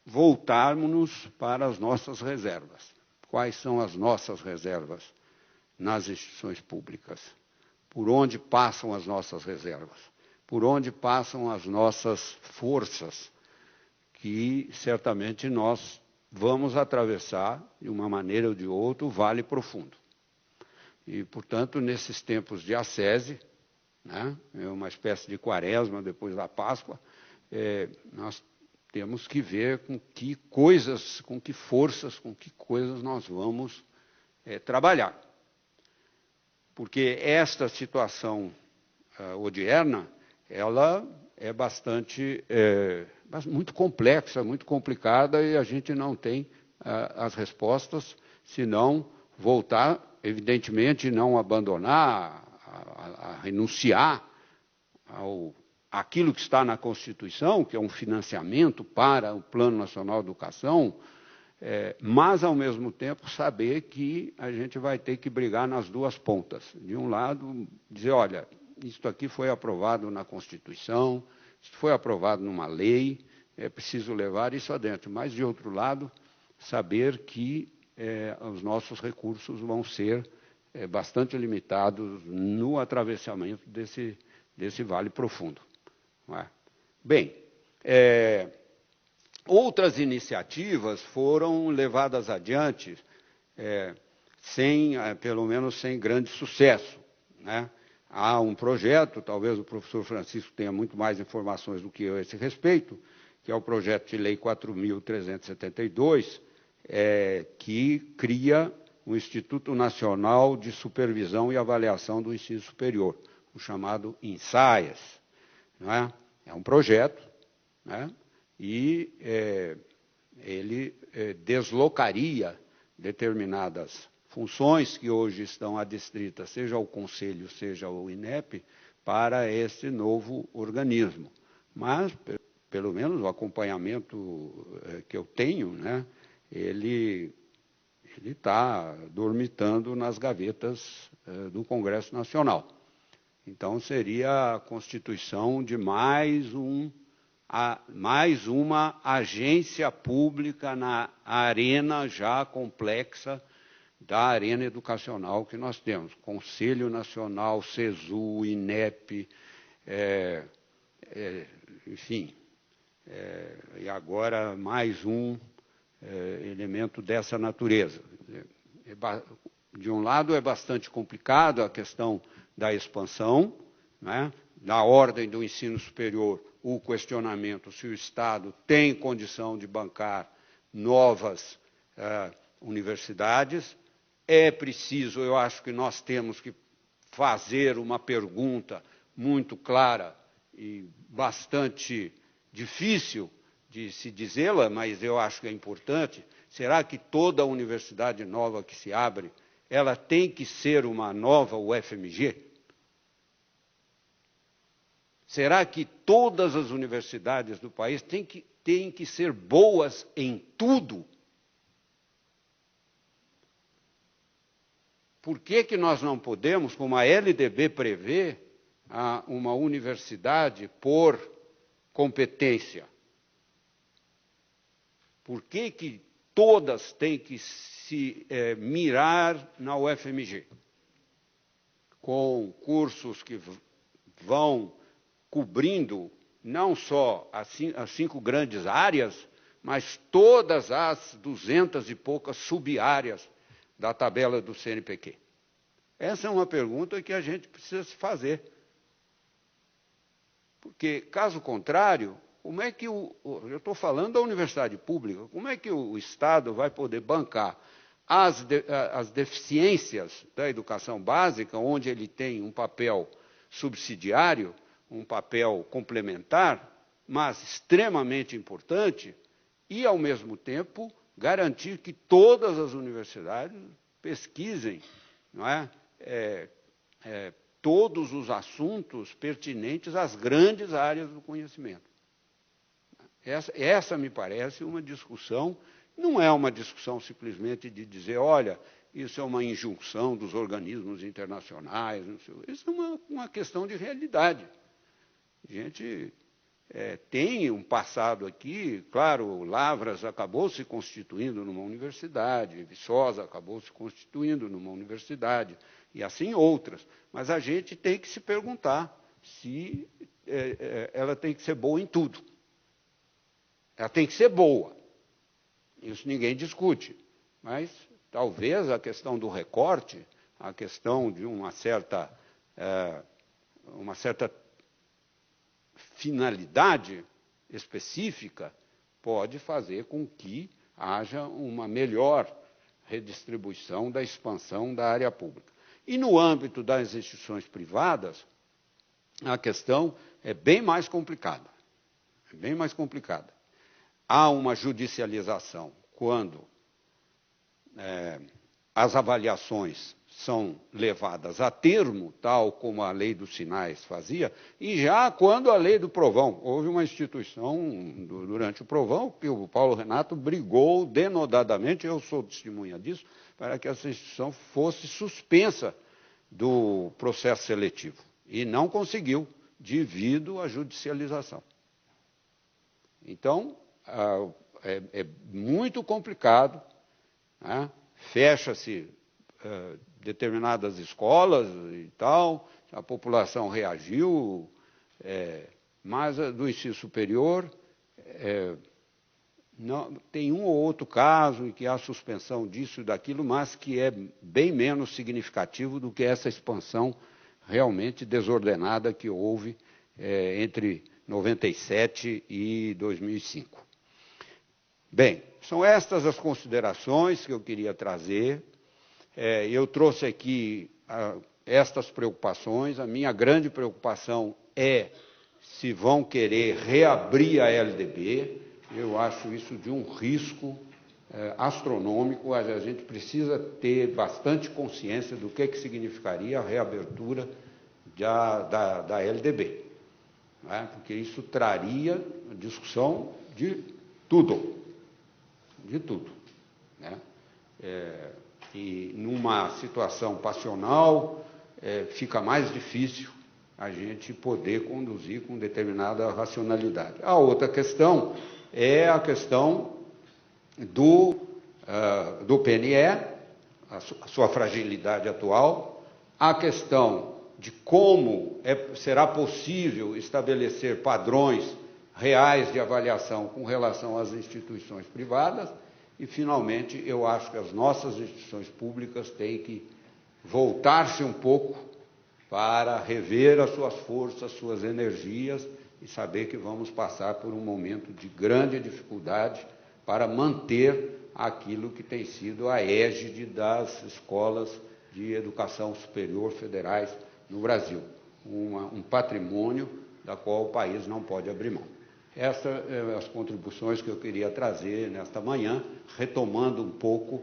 voltarmos para as nossas reservas. Quais são as nossas reservas nas instituições públicas? Por onde passam as nossas reservas? Por onde passam as nossas forças, que certamente nós vamos atravessar, de uma maneira ou de outra, o Vale Profundo. E, portanto, nesses tempos de ascese, é uma espécie de quaresma depois da Páscoa, nós temos que ver com que coisas, com que forças, com que coisas nós vamos trabalhar. Porque esta situação odierna, ela é muito complexa, muito complicada, e a gente não tem as respostas, senão voltar, evidentemente, não abandonar, a renunciar àquilo que está na Constituição, que é um financiamento para o Plano Nacional de Educação, mas, ao mesmo tempo, saber que a gente vai ter que brigar nas duas pontas. De um lado, dizer, olha, isto aqui foi aprovado na Constituição, isto foi aprovado numa lei, é preciso levar isso adentro. Mas, de outro lado, saber que os nossos recursos vão ser bastante limitados no atravessamento desse Vale Profundo. Não é? Bem, outras iniciativas foram levadas adiante, pelo menos sem grande sucesso, né? Há um projeto, talvez o professor Francisco tenha muito mais informações do que eu a esse respeito, que é o projeto de lei 4.372, que cria o Instituto Nacional de Supervisão e Avaliação do Ensino Superior, o chamado INSAES. Não é? É um projeto, né? E ele deslocaria determinadas funções que hoje estão adstritas, seja ao Conselho, seja ao INEP, para esse novo organismo. Mas, pelo menos, o acompanhamento que eu tenho, né, ele está dormitando nas gavetas do Congresso Nacional. Então, seria a constituição de mais uma agência pública na arena já complexa da arena educacional que nós temos. Conselho Nacional, CESU, INEP, enfim, e agora mais um elemento dessa natureza. De um lado, é bastante complicado a questão da expansão, né? Na ordem do ensino superior, o questionamento se o Estado tem condição de bancar novas universidades. É preciso, eu acho que nós temos que fazer uma pergunta muito clara e bastante difícil de se dizê-la, mas eu acho que é importante. Será que toda universidade nova que se abre, ela tem que ser uma nova UFMG? Será que todas as universidades do país têm que ser boas em tudo? Por que nós não podemos, como a LDB prevê, uma universidade por competência? Por que todas têm que se mirar na UFMG? Com cursos que vão cobrindo não só as 5 grandes áreas, mas todas as 200 e poucas sub-áreas da tabela do CNPq. Essa é uma pergunta que a gente precisa se fazer. Porque, caso contrário, como é que eu estou falando da universidade pública, como é que o Estado vai poder bancar as deficiências da educação básica, onde ele tem um papel subsidiário, um papel complementar, mas extremamente importante, e, ao mesmo tempo, garantir que todas as universidades pesquisem, não é? Todos os pertinentes às grandes áreas do conhecimento. Essa me parece uma discussão, não é uma discussão simplesmente de dizer, olha, isso é uma injunção dos organismos internacionais, não sei, isso é uma questão de realidade. A gente tem um passado aqui, claro, o Lavras acabou se constituindo numa universidade, Viçosa acabou se constituindo numa universidade, e assim outras. Mas a gente tem que se perguntar se ela tem que ser boa em tudo. Ela tem que ser boa. Isso ninguém discute. Mas talvez a questão do recorte, a questão de uma certa finalidade específica pode fazer com que haja uma melhor redistribuição da expansão da área pública. E no âmbito das instituições privadas, a questão é bem mais complicada. É bem mais complicada. Há uma judicialização quando as avaliações são levadas a termo, tal como a lei dos sinais fazia, e já quando a lei do Provão, houve uma instituição durante o Provão que o Paulo Renato brigou denodadamente, eu sou testemunha disso, para que essa instituição fosse suspensa do processo seletivo. E não conseguiu, devido à judicialização. Então, é muito complicado, né? Fecha-se determinadas escolas e tal, a população reagiu, mas do ensino superior não, tem um ou outro caso em que há suspensão disso e daquilo, mas que é bem menos significativo do que essa expansão realmente desordenada que houve entre 97 e 2005. Bem, são estas as considerações que eu queria trazer. Eu trouxe aqui estas preocupações. A minha grande preocupação é se vão querer reabrir a LDB. Eu acho isso de um risco astronômico. A gente precisa ter bastante consciência do que significaria a reabertura da LDB. Porque isso traria discussão de tudo. De tudo. Né? E numa situação passional, fica mais difícil a gente poder conduzir com determinada racionalidade. A outra questão é a questão do PNE, a sua fragilidade atual, a questão de como será possível estabelecer padrões reais de avaliação com relação às instituições privadas e, finalmente, eu acho que as nossas instituições públicas têm que voltar-se um pouco para rever as suas forças, suas energias e saber que vamos passar por um momento de grande dificuldade para manter aquilo que tem sido a égide das escolas de educação superior federais no Brasil, um patrimônio da qual o país não pode abrir mão. Essas são as contribuições que eu queria trazer nesta manhã, retomando um pouco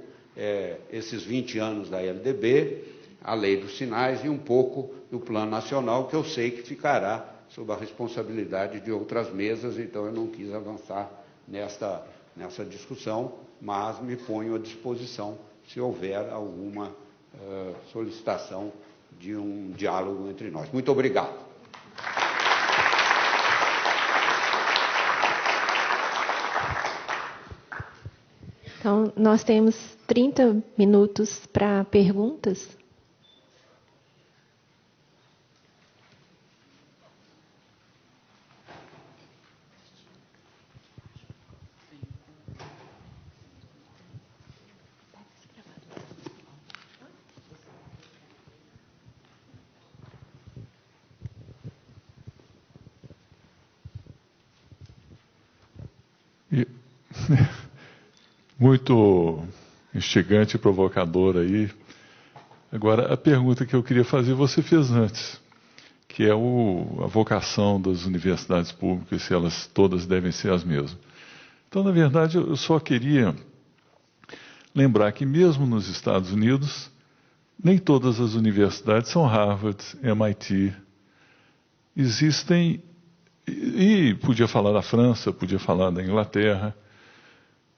esses 20 anos da LDB, a Lei dos Sinais e um pouco do Plano Nacional, que eu sei que ficará sob a responsabilidade de outras mesas, então eu não quis avançar nessa discussão, mas me ponho à disposição se houver alguma solicitação de um diálogo entre nós. Muito obrigado. Então, nós temos 30 minutos para perguntas. Muito instigante e provocador aí. Agora, a pergunta que eu queria fazer, você fez antes, que é a vocação das universidades públicas, se elas todas devem ser as mesmas. Então, na verdade, eu só queria lembrar que mesmo nos Estados Unidos, nem todas as universidades são Harvard, MIT. Existem, e podia falar da França, podia falar da Inglaterra.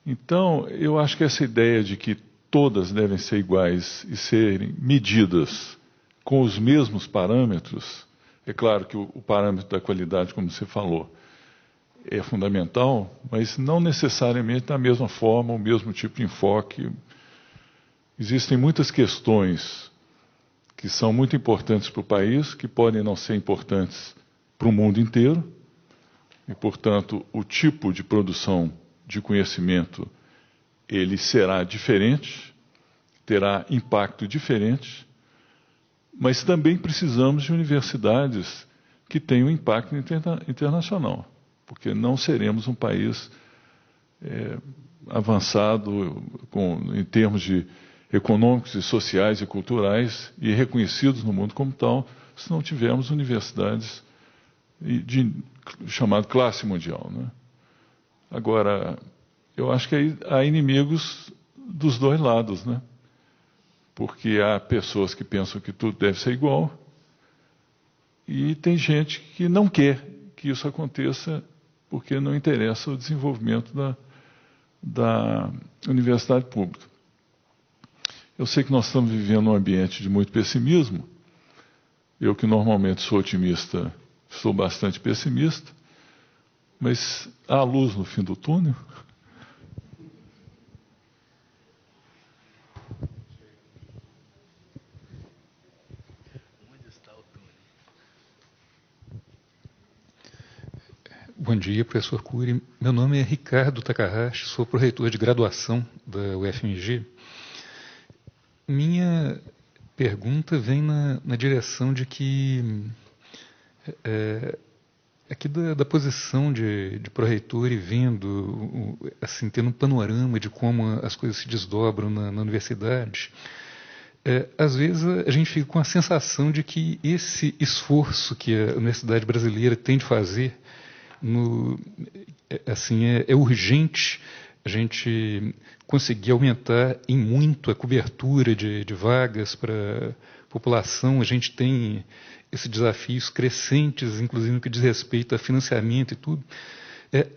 Então, eu acho que essa ideia de que todas devem ser iguais e serem medidas com os mesmos parâmetros, é claro que o parâmetro da qualidade, como você falou, é fundamental, mas não necessariamente da mesma forma, o mesmo tipo de enfoque. Existem muitas questões que são muito importantes para o país, que podem não ser importantes para o mundo inteiro, e, portanto, o tipo de produção de conhecimento ele será diferente, terá impacto diferente, mas também precisamos de universidades que tenham impacto internacional, porque não seremos um país avançado em termos de econômicos e sociais e culturais e reconhecidos no mundo como tal, se não tivermos universidades de chamada classe mundial, né? Agora, eu acho que há inimigos dos dois lados, né? Porque há pessoas que pensam que tudo deve ser igual e tem gente que não quer que isso aconteça porque não interessa o desenvolvimento da universidade pública. Eu sei que nós estamos vivendo um ambiente de muito pessimismo. Eu, que normalmente sou otimista, sou bastante pessimista, mas há luz no fim do túnel? Bom dia, professor Cury. Meu nome é Ricardo Takahashi, sou pró-reitor de graduação da UFMG. Minha pergunta vem na direção de que, aqui da posição de pró-reitor e vendo, assim, tendo um panorama de como as coisas se desdobram na universidade, às vezes a gente fica com a sensação de que esse esforço que a universidade brasileira tem de fazer assim, é urgente a gente conseguir aumentar em muito a cobertura de vagas para a população. A gente tem esses desafios crescentes, inclusive no que diz respeito a financiamento e tudo.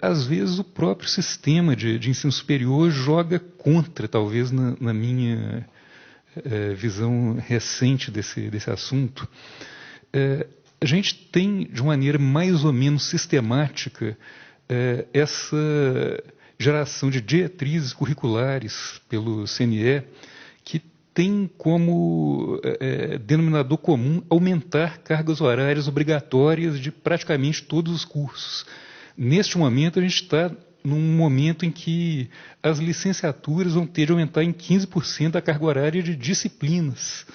Às vezes o próprio sistema de ensino superior joga contra, talvez na minha visão recente desse assunto. A gente tem, de uma maneira mais ou menos sistemática, essa geração de diretrizes curriculares pelo CNE, que tem como denominador comum aumentar cargas horárias obrigatórias de praticamente todos os cursos. Neste momento, a gente está num momento em que as licenciaturas vão ter de aumentar em 15% a carga horária de disciplinas.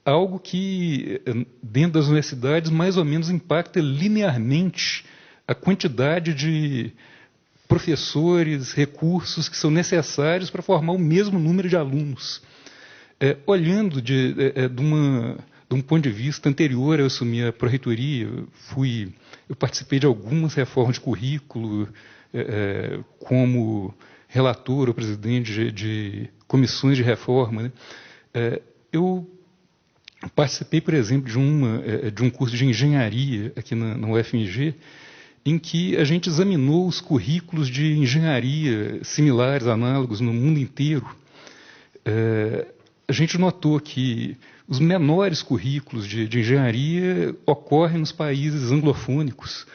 Algo que, dentro das universidades, mais ou menos impacta linearmente a quantidade de professores, recursos que são necessários para formar o mesmo número de alunos. Olhando de um ponto de vista anterior, eu assumi a pró-reitoria, eu participei de algumas reformas de currículo, como relator ou presidente de comissões de reforma, né? Eu participei, por exemplo, de um curso de engenharia aqui na UFMG, em que a gente examinou os currículos de engenharia similares, análogos, no mundo inteiro. A gente notou que os menores currículos de engenharia ocorrem nos países anglofônicos,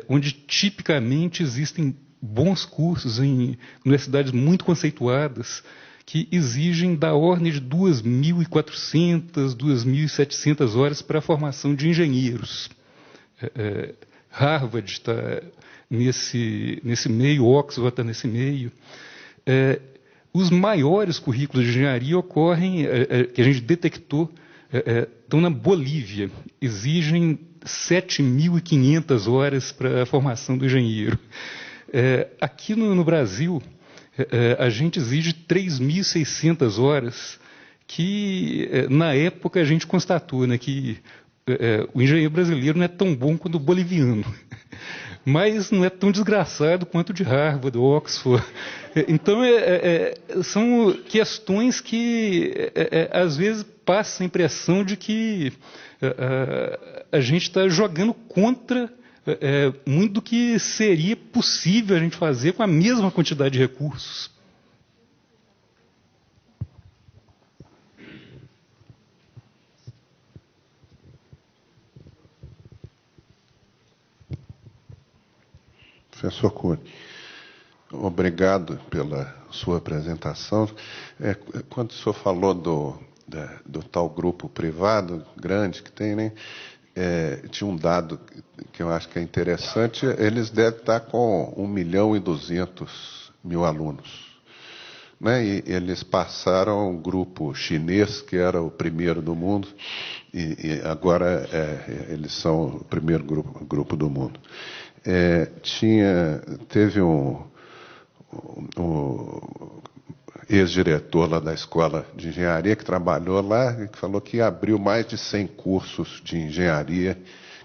onde tipicamente existem bons cursos em universidades muito conceituadas, que exigem da ordem de 2.400, 2.700 horas para a formação de engenheiros. Harvard está nesse meio, Oxford está nesse meio. Os maiores currículos de engenharia ocorrem, que a gente detectou, estão na Bolívia, exigem 7.500 horas para a formação do engenheiro. Aqui no Brasil, a gente exige 3.600 horas, que na época a gente constatou, né, que o engenheiro brasileiro não é tão bom quanto o boliviano, mas não é tão desgraçado quanto o de Harvard ou Oxford. Então, são questões que, às vezes, passa a impressão de que a gente está jogando contra muito do que seria possível a gente fazer com a mesma quantidade de recursos. Professor Cury, obrigado pela sua apresentação. Quando o senhor falou do tal grupo privado grande que tem, né? Tinha um dado que eu acho que é interessante. Eles devem estar com 1.200.000 alunos, né? E eles passaram um grupo chinês, que era o primeiro do mundo, e agora eles são o primeiro grupo do mundo. Teve um ex-diretor lá da escola de engenharia que trabalhou lá e que falou que abriu mais de 100 cursos de engenharia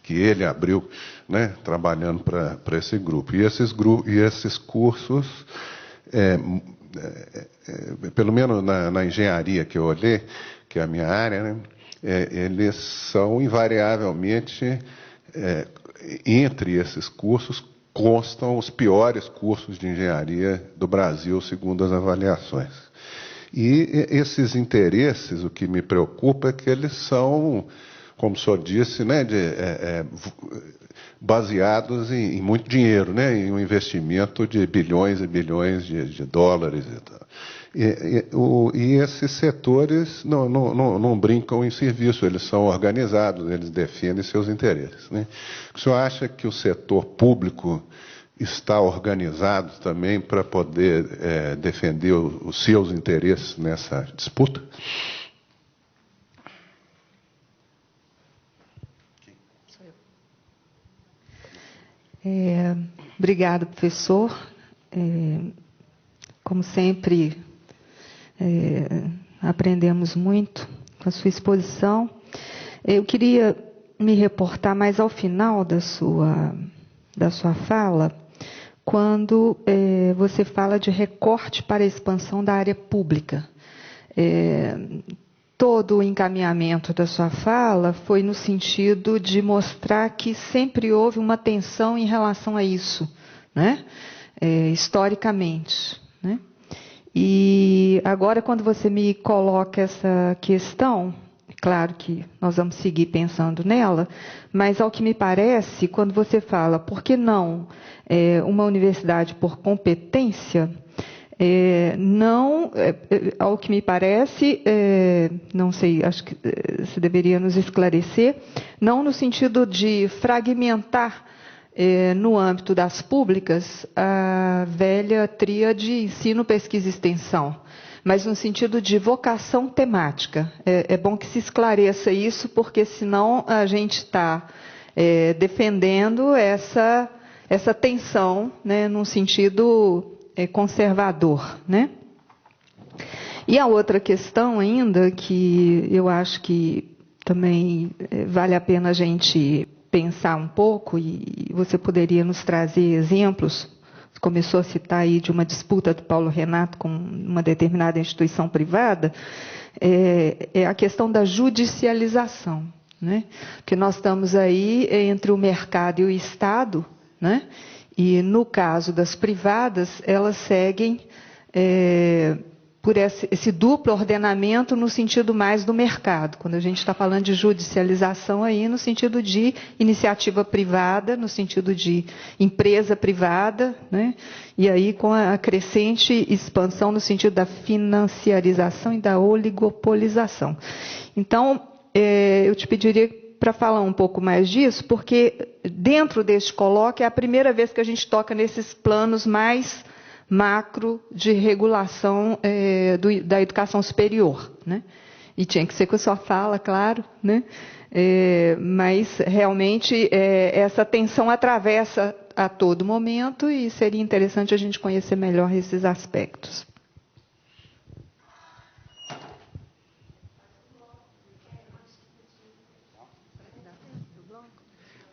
que ele abriu, né, trabalhando para esse grupo. E esses cursos, pelo menos na engenharia que eu olhei, que é a minha área, né, eles são invariavelmente, entre esses cursos, constam os piores cursos de engenharia do Brasil, segundo as avaliações. E esses interesses, o que me preocupa é que eles são, como o senhor disse, né, baseados em muito dinheiro, né, em um investimento de bilhões e bilhões de dólares e tal. E esses setores não brincam em serviço, eles são organizados, eles defendem seus interesses, né? O senhor acha que o setor público está organizado também para poder defender os seus interesses nessa disputa? Obrigado, professor. Como sempre, aprendemos muito com a sua exposição. Eu queria me reportar mais ao final da sua fala, quando você fala de recorte para a expansão da área pública. Todo o encaminhamento da sua fala foi no sentido de mostrar que sempre houve uma tensão em relação a isso, né? Historicamente, né? E agora, quando você me coloca essa questão, é claro que nós vamos seguir pensando nela, mas ao que me parece, quando você fala, por que não uma universidade por competência, ao que me parece, não sei, acho que você deveria nos esclarecer, não no sentido de fragmentar no âmbito das públicas, a velha tríade ensino, pesquisa e extensão, mas no sentido de vocação temática. É bom que se esclareça isso, porque senão a gente está defendendo essa tensão, né, num sentido conservador, né? E a outra questão ainda, que eu acho que também vale a pena a gente pensar um pouco, e você poderia nos trazer exemplos, você começou a citar aí de uma disputa do Paulo Renato com uma determinada instituição privada, é a questão da judicialização, né? Porque nós estamos aí entre o mercado e o Estado, né? E no caso das privadas, elas seguem por esse duplo ordenamento no sentido mais do mercado. Quando a gente está falando de judicialização aí, no sentido de iniciativa privada, no sentido de empresa privada, né? E aí com a crescente expansão no sentido da financiarização e da oligopolização. Então, eu te pediria para falar um pouco mais disso, porque dentro deste colóquio é a primeira vez que a gente toca nesses planos mais macro de regulação da educação superior, né? E tinha que ser com a sua fala, claro, né? Mas realmente essa tensão atravessa a todo momento e seria interessante a gente conhecer melhor esses aspectos.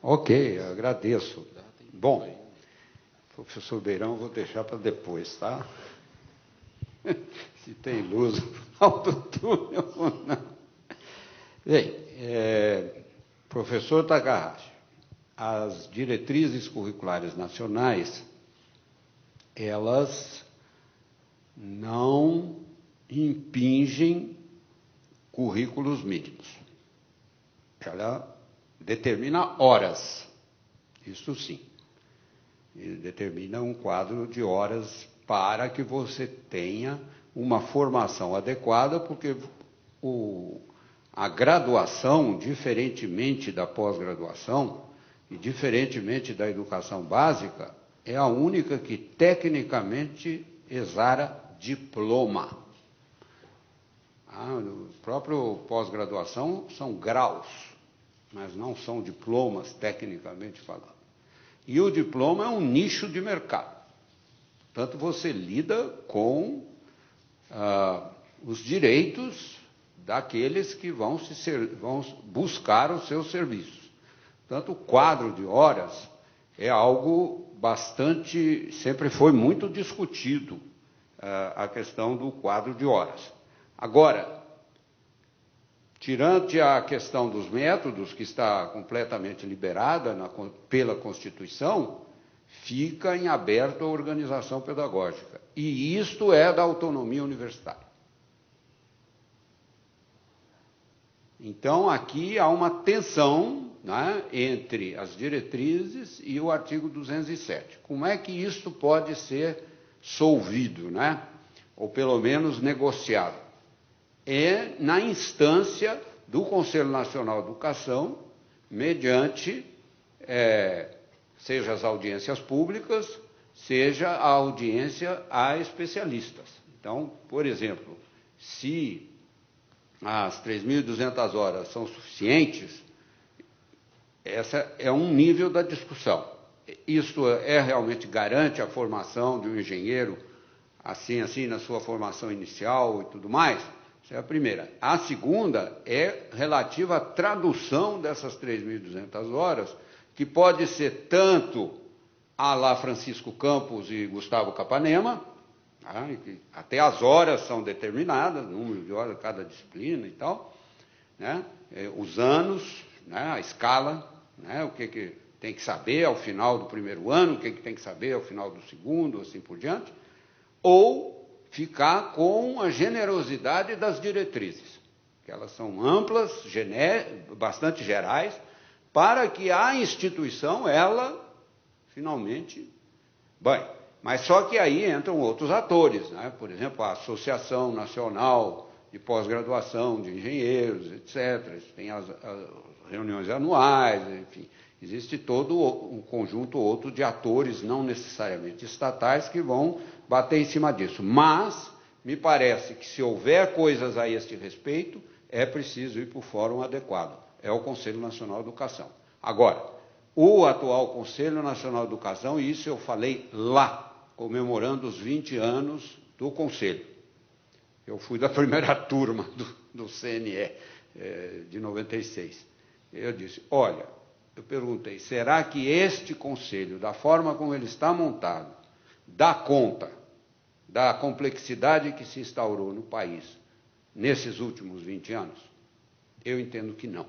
Ok, agradeço. Bom, professor Beirão, vou deixar para depois, tá? Se tem luz no final do túnel ou não. Bem, professor Takahashi, as diretrizes curriculares nacionais, elas não impingem currículos mínimos. Ela determina horas, isso sim. E determina um quadro de horas para que você tenha uma formação adequada, porque a graduação, diferentemente da pós-graduação e diferentemente da educação básica, é a única que tecnicamente exara diploma. O próprio pós-graduação são graus, mas não são diplomas, tecnicamente falando. E o diploma é um nicho de mercado. Portanto, você lida com os direitos daqueles que vão buscar os seus serviços. Portanto, o quadro de horas é algo bastante, sempre foi muito discutido, a questão do quadro de horas. Agora, tirando a questão dos métodos, que está completamente liberada pela Constituição, fica em aberto a organização pedagógica. E isto é da autonomia universitária. Então, aqui há uma tensão, né, entre as diretrizes e o artigo 207. Como é que isto pode ser solvido, né? Ou pelo menos negociado? É na instância do Conselho Nacional de Educação, mediante, seja as audiências públicas, seja a audiência a especialistas. Então, por exemplo, se as 3.200 horas são suficientes, essa é um nível da discussão. Isto realmente garante a formação de um engenheiro, assim, na sua formação inicial e tudo mais? Essa é a primeira. A segunda é relativa à tradução dessas 3.200 horas, que pode ser tanto à lá Francisco Campos e Gustavo Capanema, até as horas são determinadas, número de horas cada disciplina e tal, né? Os anos, né? A escala, né? O que tem que saber ao final do primeiro ano, o que tem que saber ao final do segundo, assim por diante, ou ficar com a generosidade das diretrizes, que elas são amplas, bastante gerais, para que a instituição, ela, finalmente, bem, mas só que aí entram outros atores, né? Por exemplo, a Associação Nacional de Pós-Graduação de Engenheiros, etc. Tem as reuniões anuais, enfim. Existe todo um conjunto outro de atores, não necessariamente estatais, que vão bater em cima disso. Mas, me parece que se houver coisas a este respeito, é preciso ir para o fórum adequado. É o Conselho Nacional de Educação. Agora, o atual Conselho Nacional de Educação, e isso eu falei lá, comemorando os 20 anos do Conselho. Eu fui da primeira turma do CNE, de 96. Eu disse, olha, eu perguntei, será que este Conselho, da forma como ele está montado, dá conta da complexidade que se instaurou no país nesses últimos 20 anos? Eu entendo que não.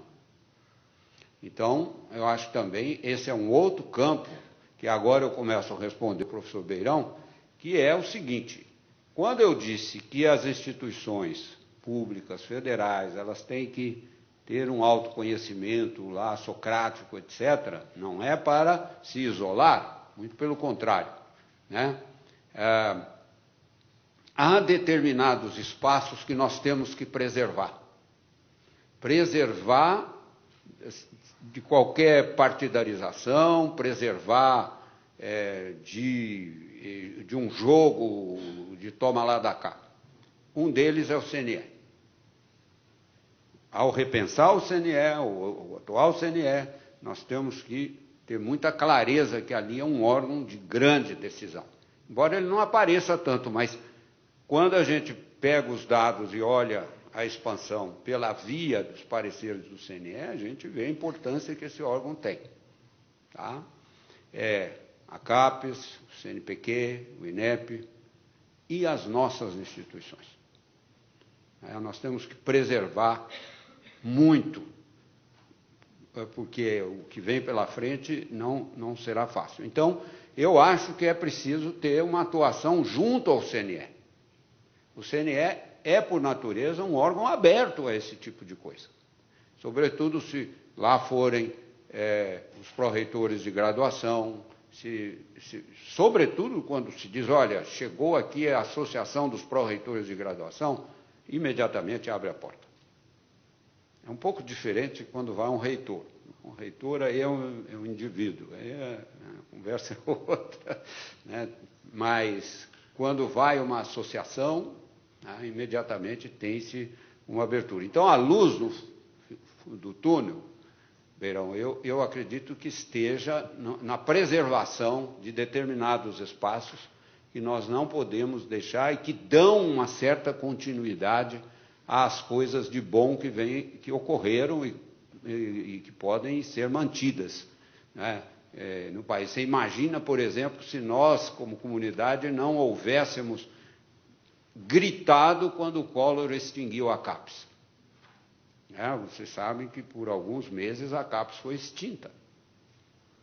Então, eu acho que também esse é um outro campo, que agora eu começo a responder ao professor Beirão, que é o seguinte: quando eu disse que as instituições públicas, federais, elas têm que ter um autoconhecimento lá, socrático, etc., não é para se isolar, muito pelo contrário, né? Há determinados espaços que nós temos que preservar. Preservar de qualquer partidarização, preservar de um jogo de toma lá da cá. Um deles é o CNE. Ao repensar o CNE, o atual CNE, nós temos que ter muita clareza que ali é um órgão de grande decisão. Embora ele não apareça tanto, mas quando a gente pega os dados e olha a expansão pela via dos pareceres do CNE, a gente vê a importância que esse órgão tem. Tá? A CAPES, o CNPq, o INEP e as nossas instituições. Nós temos que preservar muito, porque o que vem pela frente não será fácil. Então, eu acho que é preciso ter uma atuação junto ao CNE. O CNE é, por natureza, um órgão aberto a esse tipo de coisa. Sobretudo se lá forem os pró-reitores de graduação, sobretudo quando se diz, olha, chegou aqui a Associação dos Pró-Reitores de Graduação, imediatamente abre a porta. É um pouco diferente quando vai um reitor. Um reitor aí é um indivíduo, aí a conversa é outra, né? Mas quando vai uma associação, imediatamente tem-se uma abertura. Então, à luz do túnel, Beirão, eu acredito que esteja na preservação de determinados espaços que nós não podemos deixar e que dão uma certa continuidade às coisas de bom que ocorreram e que podem ser mantidas, né, no país. Você imagina, por exemplo, se nós, como comunidade, não houvéssemos gritado quando o Collor extinguiu a CAPES. Vocês sabem que por alguns meses a CAPES foi extinta,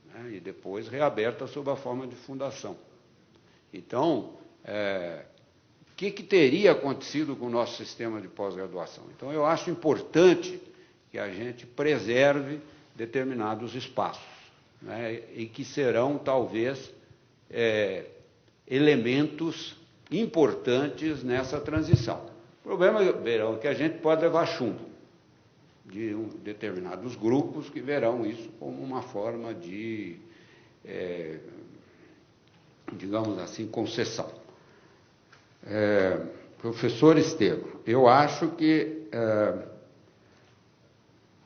né, e depois reaberta sob a forma de fundação. Então, o que teria acontecido com o nosso sistema de pós-graduação? Então, eu acho importante que a gente preserve determinados espaços, né, e que serão, talvez, elementos importantes nessa transição. O problema, Beirão, é que a gente pode levar chumbo de determinados grupos que verão isso como uma forma de, digamos assim, concessão. Professor Estevam, eu acho que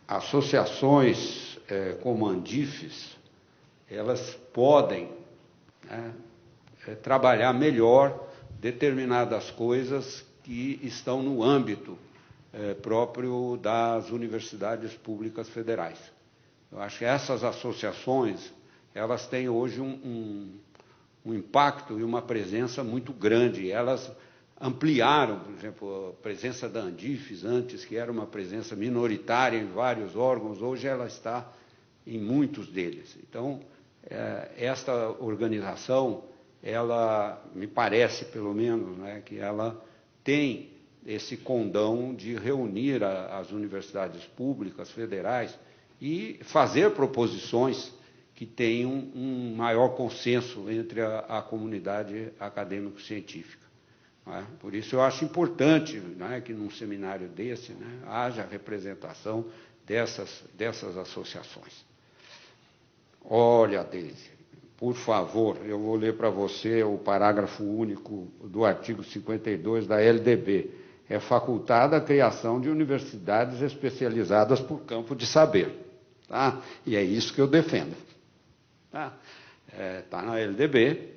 associações como a Andifes, elas podem, né, trabalhar melhor determinadas coisas que estão no âmbito próprio das universidades públicas federais. Eu acho que essas associações, elas têm hoje um impacto e uma presença muito grande. Elas ampliaram, por exemplo, a presença da Andifes, antes, que era uma presença minoritária em vários órgãos, hoje ela está em muitos deles. Então, esta organização, ela, me parece, pelo menos, né, que ela tem esse condão de reunir as universidades públicas, federais, e fazer proposições que tenham um maior consenso entre a comunidade acadêmico-científica. Né? Por isso, eu acho importante, né, que num seminário desse, né, haja representação dessas associações. Olha, Deise, por favor, eu vou ler para você o parágrafo único do artigo 52 da LDB. É facultada a criação de universidades especializadas por campo de saber. Tá? E é isso que eu defendo. Tá? Está na LDB,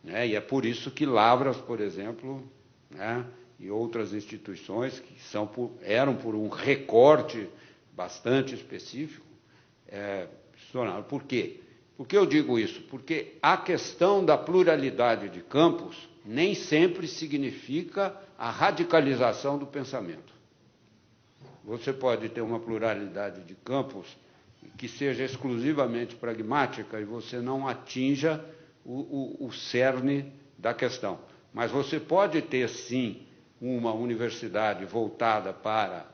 né? E é por isso que Lavras, por exemplo, né, e outras instituições que eram por um recorte bastante específico, por quê? Por que eu digo isso? Porque a questão da pluralidade de campos nem sempre significa a radicalização do pensamento. Você pode ter uma pluralidade de campos que seja exclusivamente pragmática e você não atinja o cerne da questão. Mas você pode ter, sim, uma universidade voltada para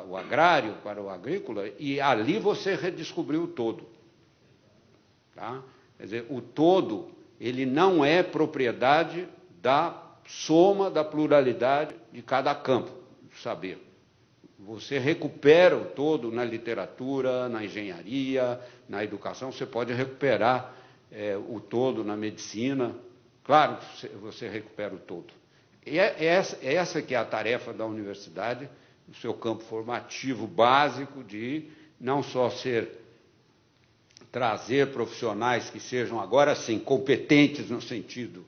o agrário, para o agrícola, e ali você redescobriu o todo. Tá? Quer dizer, o todo, ele não é propriedade da soma da pluralidade de cada campo do saber. Você recupera o todo na literatura, na engenharia, na educação, você pode recuperar o todo na medicina, claro que você recupera o todo. E essa que é a tarefa da universidade, o seu campo formativo básico de não só trazer profissionais que sejam agora sim competentes no sentido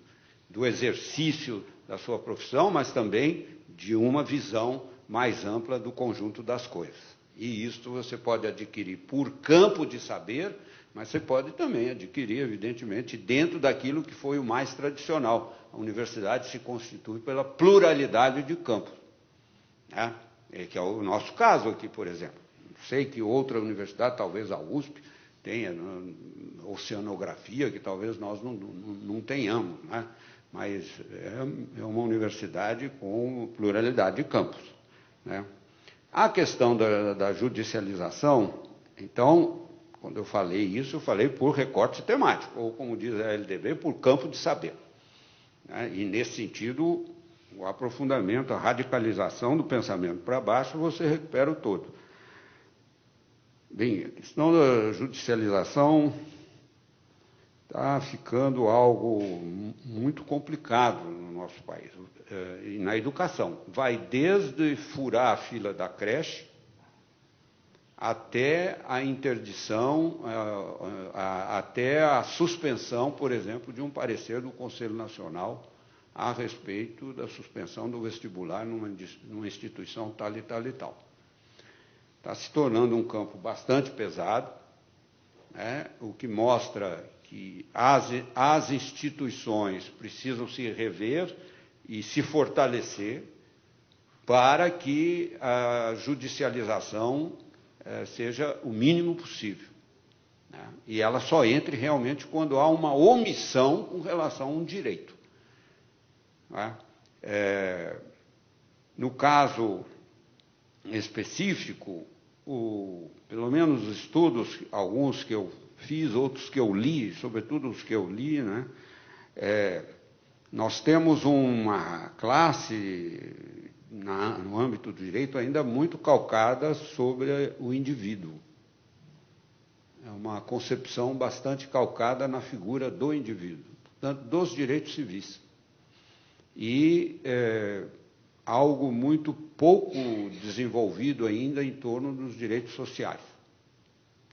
do exercício da sua profissão, mas também de uma visão mais ampla do conjunto das coisas. E isto você pode adquirir por campo de saber, Mas você pode também adquirir, evidentemente, dentro daquilo que foi o mais tradicional. A universidade se constitui pela pluralidade de campos, né? Que é o nosso caso aqui, por exemplo. Sei que outra universidade, talvez a USP, tenha oceanografia, que talvez nós não tenhamos, né? Mas é uma universidade com pluralidade de campos, né? A questão da judicialização, então, quando eu falei isso, eu falei por recorte temático, ou como diz a LDB, por campo de saber, né? E, nesse sentido, o aprofundamento, a radicalização do pensamento para baixo, você recupera o todo. Bem, a questão da judicialização está ficando algo muito complicado no nosso país, e na educação. Vai desde furar a fila da creche até a interdição, até a suspensão, por exemplo, de um parecer do Conselho Nacional a respeito da suspensão do vestibular numa instituição tal e tal e tal. Está se tornando um campo bastante pesado, né? O que mostra que as instituições precisam se rever e se fortalecer para que a judicialização seja o mínimo possível, né? E ela só entre realmente quando há uma omissão com relação a um direito, né? No caso específico, pelo menos os estudos, alguns que eu fiz, outros que eu li, sobretudo os que eu li, né? Nós temos uma classe no âmbito do direito ainda muito calcada sobre o indivíduo. É uma concepção bastante calcada na figura do indivíduo, portanto, dos direitos civis. E algo muito pouco desenvolvido ainda em torno dos direitos sociais.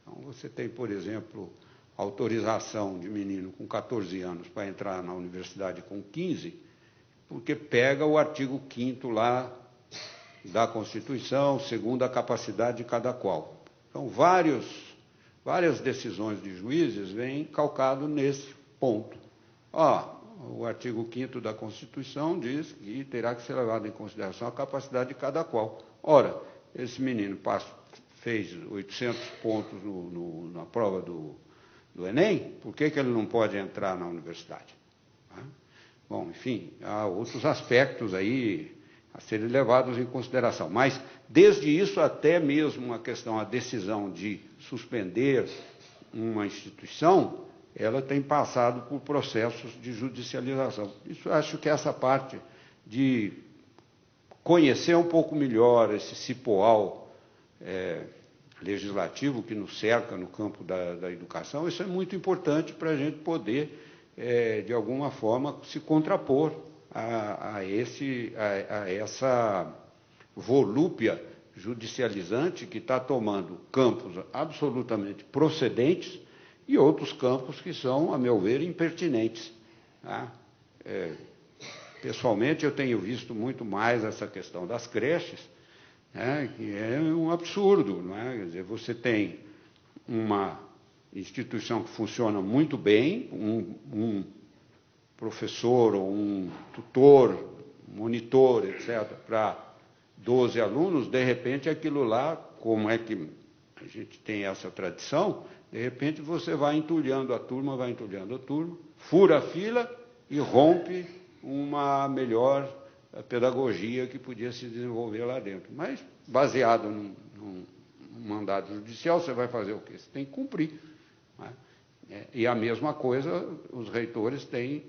Então, você tem, por exemplo, autorização de menino com 14 anos para entrar na universidade com 15, porque pega o artigo 5º lá da Constituição, segundo a capacidade de cada qual. Então, várias decisões de juízes vêm calcado nesse ponto. O artigo 5º da Constituição diz que terá que ser levado em consideração a capacidade de cada qual. Ora, esse menino fez 800 pontos na prova do Enem, por que ele não pode entrar na universidade? Bom, enfim, há outros aspectos aí a serem levados em consideração. Mas, desde isso até mesmo a decisão de suspender uma instituição, ela tem passado por processos de judicialização. Isso, acho que essa parte de conhecer um pouco melhor esse cipoal legislativo que nos cerca no campo da educação, isso é muito importante para a gente poder, de alguma forma, se contrapor a essa volúpia judicializante que está tomando campos absolutamente procedentes e outros campos que são, a meu ver, impertinentes, tá? Pessoalmente, eu tenho visto muito mais essa questão das creches, né, que é um absurdo, não é? Quer dizer, você tem uma instituição que funciona muito bem, um professor ou um tutor, monitor, etc., para 12 alunos, de repente aquilo lá, como é que a gente tem essa tradição, de repente você vai entulhando a turma, fura a fila e rompe uma melhor pedagogia que podia se desenvolver lá dentro. Mas, baseado num mandado judicial, você vai fazer o quê? Você tem que cumprir, né? E a mesma coisa, os reitores têm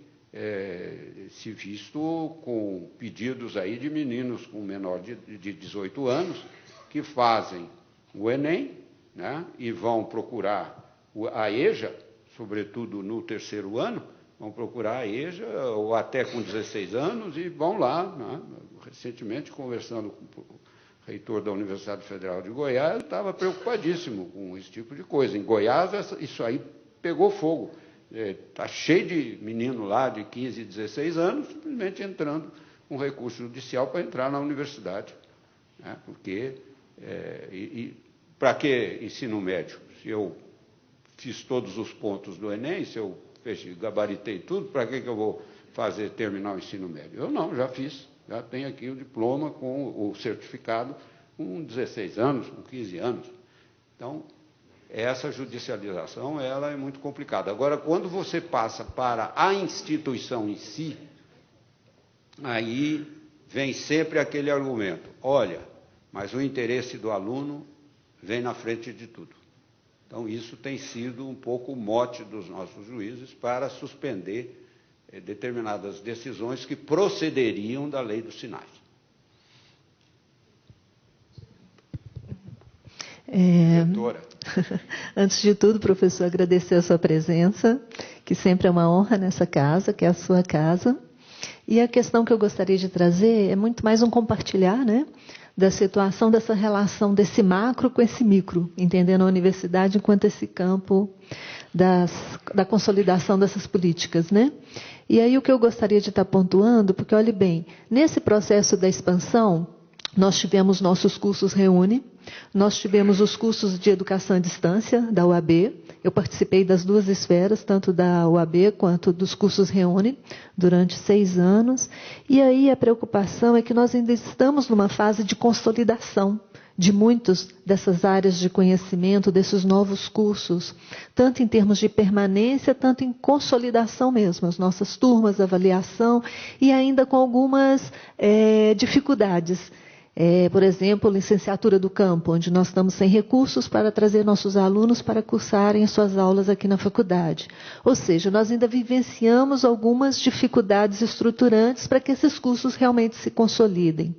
se visto com pedidos aí de meninos com menor de 18 anos que fazem o Enem, né, e vão procurar a EJA, sobretudo no terceiro ano, vão procurar a EJA, ou até com 16 anos, e vão lá, né? Recentemente, conversando com o reitor da Universidade Federal de Goiás, ele estava preocupadíssimo com esse tipo de coisa. Em Goiás, isso aí pegou fogo. Está cheio de menino lá de 15, 16 anos, simplesmente entrando com recurso judicial para entrar na universidade, né? Porque, para que ensino médio? Se eu fiz todos os pontos do Enem, se eu gabaritei tudo, para que eu vou terminar o ensino médio? Eu não, já fiz, já tenho aqui o diploma com o certificado com 16 anos, com 15 anos. Então, essa judicialização ela é muito complicada. Agora, quando você passa para a instituição em si, aí vem sempre aquele argumento, olha, mas o interesse do aluno vem na frente de tudo. Então, isso tem sido um pouco o mote dos nossos juízes para suspender determinadas decisões que procederiam da lei dos sinais. Antes de tudo, professor, agradecer a sua presença, que sempre é uma honra nessa casa, que é a sua casa. E a questão que eu gostaria de trazer é muito mais um compartilhar, né, da situação dessa relação desse macro com esse micro, entendendo a universidade enquanto esse campo da consolidação dessas políticas, né? E aí o que eu gostaria de estar pontuando, porque olhe bem, nesse processo da expansão, nós tivemos nossos cursos Reúne, nós tivemos os cursos de educação à distância da UAB. Eu participei das duas esferas, tanto da UAB quanto dos cursos Reúne, durante 6 anos. E aí a preocupação é que nós ainda estamos numa fase de consolidação de muitas dessas áreas de conhecimento, desses novos cursos, tanto em termos de permanência, tanto em consolidação mesmo, as nossas turmas, avaliação, e ainda com algumas dificuldades. Por exemplo, licenciatura do campo, onde nós estamos sem recursos para trazer nossos alunos para cursarem suas aulas aqui na faculdade. Ou seja, nós ainda vivenciamos algumas dificuldades estruturantes para que esses cursos realmente se consolidem.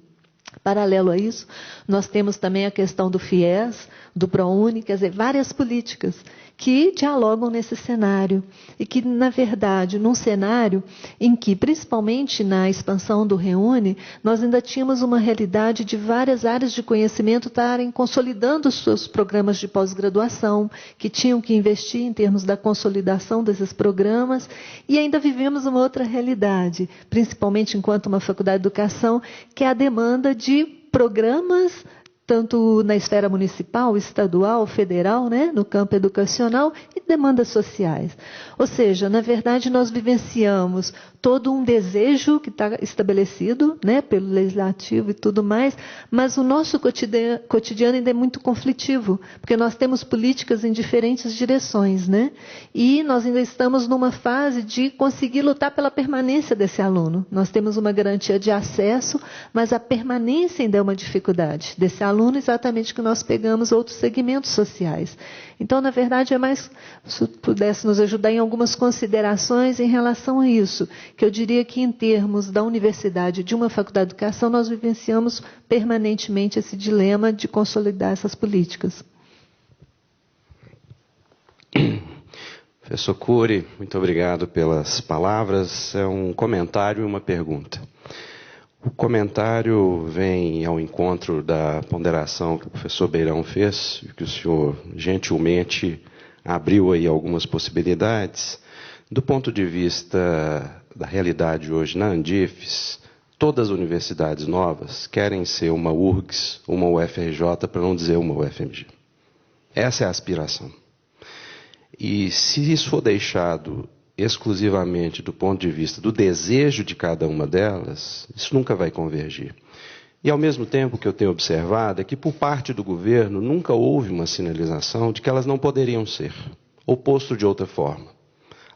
Paralelo a isso, nós temos também a questão do FIES, do ProUni, quer dizer, várias políticas que dialogam nesse cenário e que, na verdade, num cenário em que, principalmente na expansão do Reúne, nós ainda tínhamos uma realidade de várias áreas de conhecimento estarem consolidando os seus programas de pós-graduação, que tinham que investir em termos da consolidação desses programas, e ainda vivemos uma outra realidade, principalmente enquanto uma faculdade de educação, que é a demanda de programas tanto na esfera municipal, estadual, federal, né, no campo educacional, e demandas sociais. Ou seja, na verdade, nós vivenciamos todo um desejo que está estabelecido, né, pelo legislativo e tudo mais, mas o nosso cotidiano ainda é muito conflitivo, porque nós temos políticas em diferentes direções, né, e nós ainda estamos numa fase de conseguir lutar pela permanência desse aluno. Nós temos uma garantia de acesso, mas a permanência ainda é uma dificuldade desse aluno, exatamente que nós pegamos outros segmentos sociais. Então, na verdade, é mais, se pudesse nos ajudar em algumas considerações em relação a isso, que eu diria que em termos da universidade, de uma faculdade de educação, nós vivenciamos permanentemente esse dilema de consolidar essas políticas. Professor Cury, muito obrigado pelas palavras. É um comentário e uma pergunta. O comentário vem ao encontro da ponderação que o professor Beirão fez, que o senhor gentilmente abriu aí algumas possibilidades. Do ponto de vista da realidade hoje na Andifes, todas as universidades novas querem ser uma URGS, uma UFRJ, para não dizer uma UFMG. Essa é a aspiração. E se isso for deixado exclusivamente do ponto de vista do desejo de cada uma delas, isso nunca vai convergir. E, ao mesmo tempo, o que eu tenho observado é que, por parte do governo, nunca houve uma sinalização de que elas não poderiam ser, ou posto de outra forma.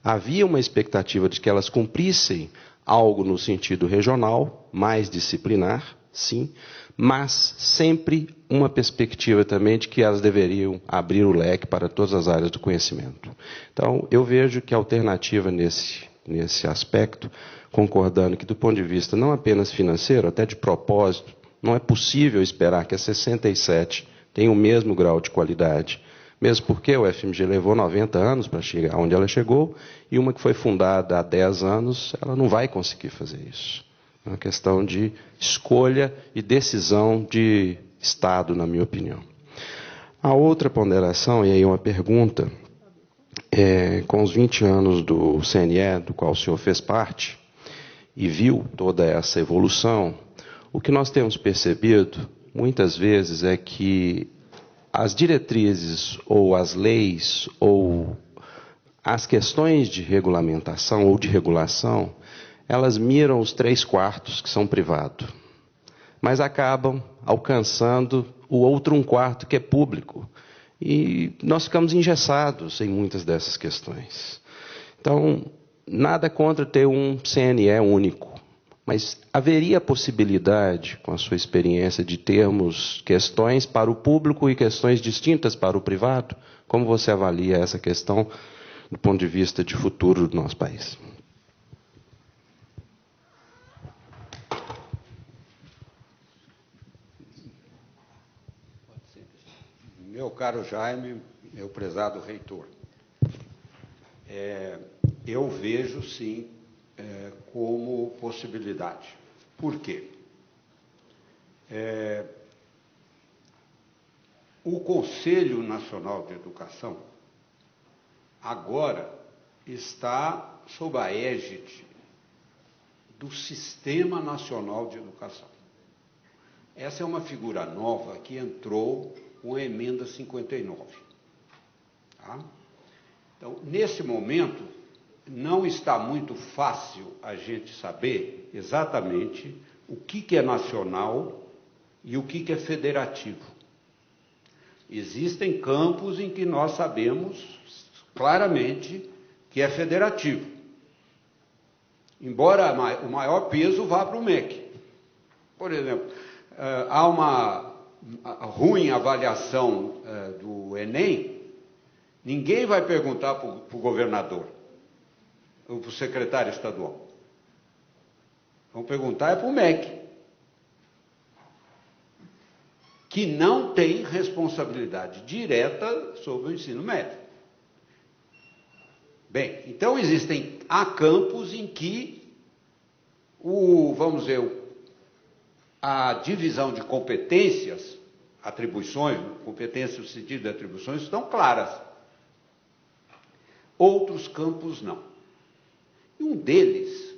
Havia uma expectativa de que elas cumprissem algo no sentido regional, mais disciplinar, sim, mas sempre uma perspectiva também de que elas deveriam abrir o leque para todas as áreas do conhecimento. Então, eu vejo que a alternativa nesse aspecto, concordando que do ponto de vista não apenas financeiro, até de propósito, não é possível esperar que a 67 tenha o mesmo grau de qualidade, mesmo porque o FMG levou 90 anos para chegar onde ela chegou, e uma que foi fundada há 10 anos, ela não vai conseguir fazer isso. É uma questão de escolha e decisão de Estado, na minha opinião. A outra ponderação, e aí uma pergunta, com os 20 anos do CNE, do qual o senhor fez parte, e viu toda essa evolução, o que nós temos percebido, muitas vezes, é que as diretrizes ou as leis ou as questões de regulamentação ou de regulação, elas miram os 3/4 que são privados, mas acabam alcançando o outro 1/4 que é público. E nós ficamos engessados em muitas dessas questões. Então, nada contra ter um CNE único, mas haveria a possibilidade, com a sua experiência, de termos questões para o público e questões distintas para o privado? Como você avalia essa questão do ponto de vista de futuro do nosso país? Meu caro Jaime, meu prezado reitor, eu vejo, sim, como possibilidade. Por quê? O Conselho Nacional de Educação agora está sob a égide do Sistema Nacional de Educação. Essa é uma figura nova que entrou com a emenda 59. Tá? Então, nesse momento, não está muito fácil a gente saber exatamente o que é nacional e o que é federativo. Existem campos em que nós sabemos claramente que é federativo, embora o maior peso vá para o MEC. Por exemplo, há uma ruim avaliação do Enem, ninguém vai perguntar para o governador ou para o secretário estadual. Vão perguntar para o MEC, que não tem responsabilidade direta sobre o ensino médio. Bem, então há campos em que vamos dizer, a divisão de competências, atribuições, competências no sentido de atribuições, estão claras. Outros campos não. E um deles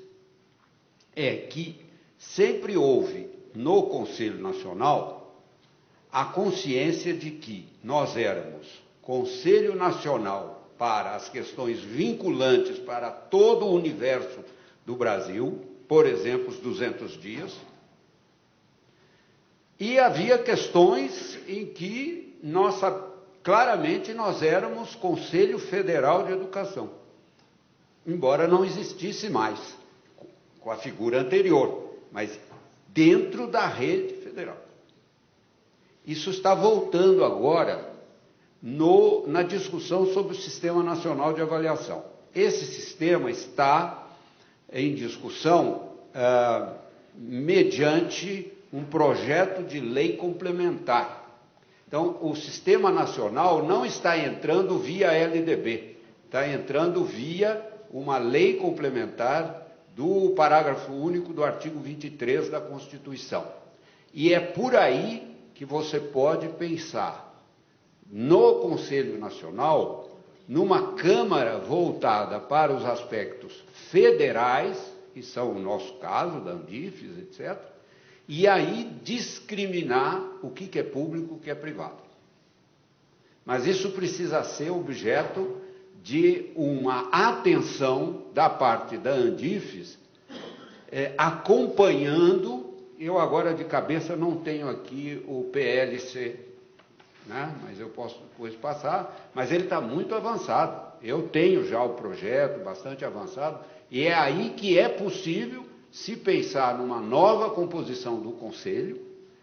é que sempre houve no Conselho Nacional a consciência de que nós éramos Conselho Nacional para as questões vinculantes para todo o universo do Brasil, por exemplo, os 200 dias, e havia questões em que claramente nós éramos Conselho Federal de Educação, embora não existisse mais, com a figura anterior, mas dentro da rede federal. Isso está voltando agora na discussão sobre o Sistema Nacional de Avaliação. Esse sistema está em discussão mediante um projeto de lei complementar. Então, o Sistema Nacional não está entrando via LDB, está entrando via uma lei complementar do parágrafo único do artigo 23 da Constituição. E é por aí que você pode pensar no Conselho Nacional, numa Câmara voltada para os aspectos federais, que são o nosso caso, da Andifes, etc., e aí discriminar o que é público e o que é privado. Mas isso precisa ser objeto de uma atenção da parte da Andifes, acompanhando. Eu agora de cabeça não tenho aqui o PLC, né? Mas eu posso depois passar, mas ele está muito avançado. Eu tenho já o projeto bastante avançado, e é aí que é possível se pensar numa nova composição do Conselho,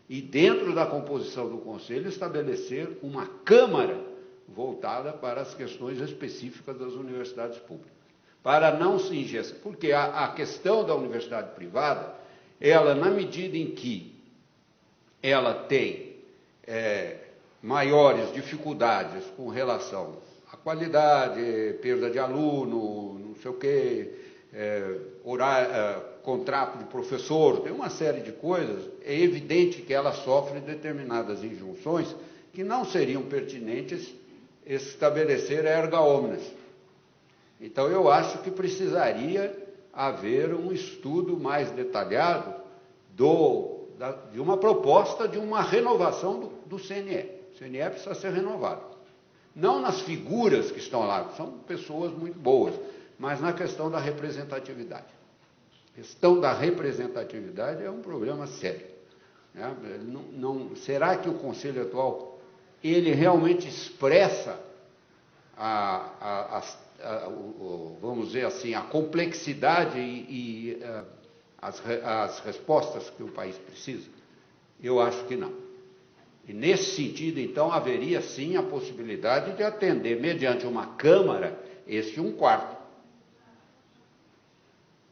e dentro da composição do Conselho estabelecer uma Câmara voltada para as questões específicas das universidades públicas, para não se engessar, porque a questão da universidade privada, ela, na medida em que ela tem maiores dificuldades com relação à qualidade, perda de aluno, não sei o quê, contrato de professor, tem uma série de coisas, é evidente que ela sofre determinadas injunções que não seriam pertinentes estabelecer a erga omnes. Então, eu acho que precisaria haver um estudo mais detalhado de uma proposta de uma renovação do CNE. O CNE precisa ser renovado. Não nas figuras que estão lá, são pessoas muito boas, mas na questão da representatividade. A questão da representatividade é um problema sério. Né? Será que o Conselho atual, ele realmente expressa vamos dizer assim, a complexidade e as respostas que o país precisa? Eu acho que não. E nesse sentido, então, haveria sim a possibilidade de atender, mediante uma Câmara, esse 1/4.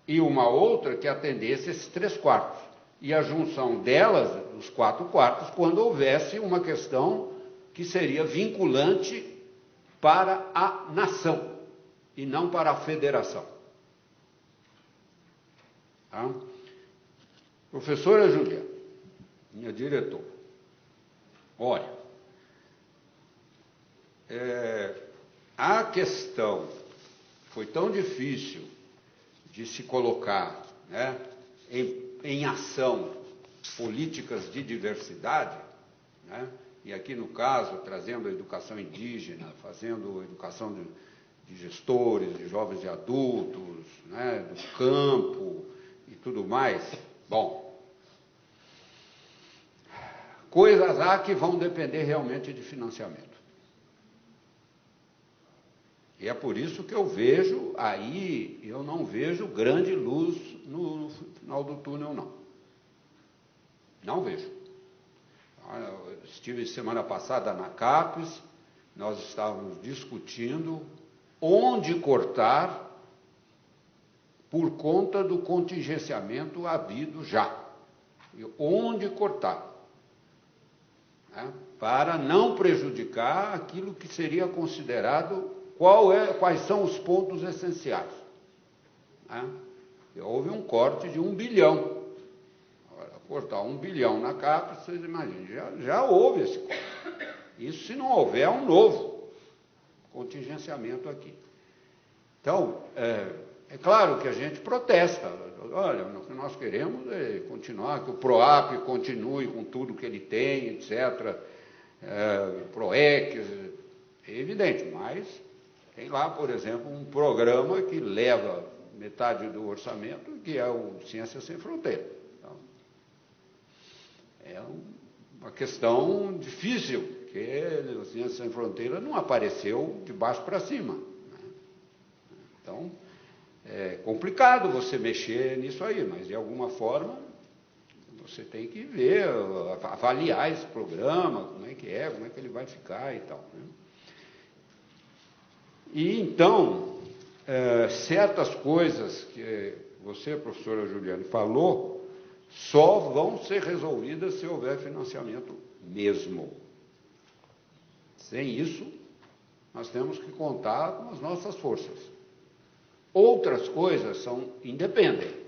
E uma outra que atendesse esses 3/4. E a junção delas, os 4/4, quando houvesse uma questão que seria vinculante para a nação e não para a federação. Tá? Professora Júlia, minha diretora, olha, a questão foi tão difícil de se colocar, né, em ação políticas de diversidade, né, e aqui no caso trazendo a educação indígena, fazendo educação de gestores, de jovens e adultos, né, do campo e tudo mais. Bom, coisas há que vão depender realmente de financiamento. E é por isso que eu vejo aí, eu não vejo grande luz no final do túnel, não. Não vejo. Eu estive semana passada na CAPES, nós estávamos discutindo onde cortar por conta do contingenciamento havido já. E onde cortar, né, para não prejudicar aquilo que seria considerado quais são os pontos essenciais. Né? Houve um corte de 1 bilhão. Agora, cortar 1 bilhão na CAPES, vocês imaginem, já houve esse corte. Isso se não houver um novo contingenciamento aqui. Então, é claro que a gente protesta. Olha, o que nós queremos é continuar, que o PROAP continue com tudo que ele tem, etc. PROEC, é evidente, mas tem lá, por exemplo, um programa que leva metade do orçamento, que é o Ciências Sem Fronteiras. Então, é uma questão difícil, porque o Ciências Sem Fronteiras não apareceu de baixo para cima. Né? Então, é complicado você mexer nisso aí, mas de alguma forma você tem que ver, avaliar esse programa, como é que ele vai ficar e tal. Né? E então, certas coisas que você, professora Juliane, falou, só vão ser resolvidas se houver financiamento mesmo. Sem isso, nós temos que contar com as nossas forças. Outras coisas são independentes.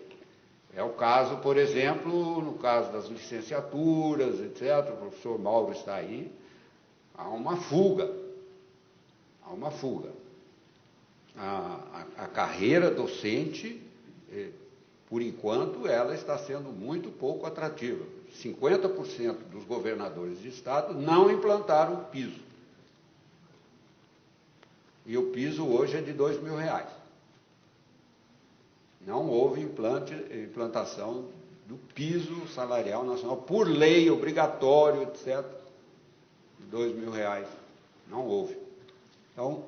É o caso, por exemplo, no caso das licenciaturas, etc., o professor Mauro está aí, há uma fuga. A carreira docente, por enquanto, ela está sendo muito pouco atrativa. 50% dos governadores de estado não implantaram o piso. E o piso hoje é de R$2.000. Não houve implantação do piso salarial nacional, por lei, obrigatório, etc., de R$2.000. Não houve. Então,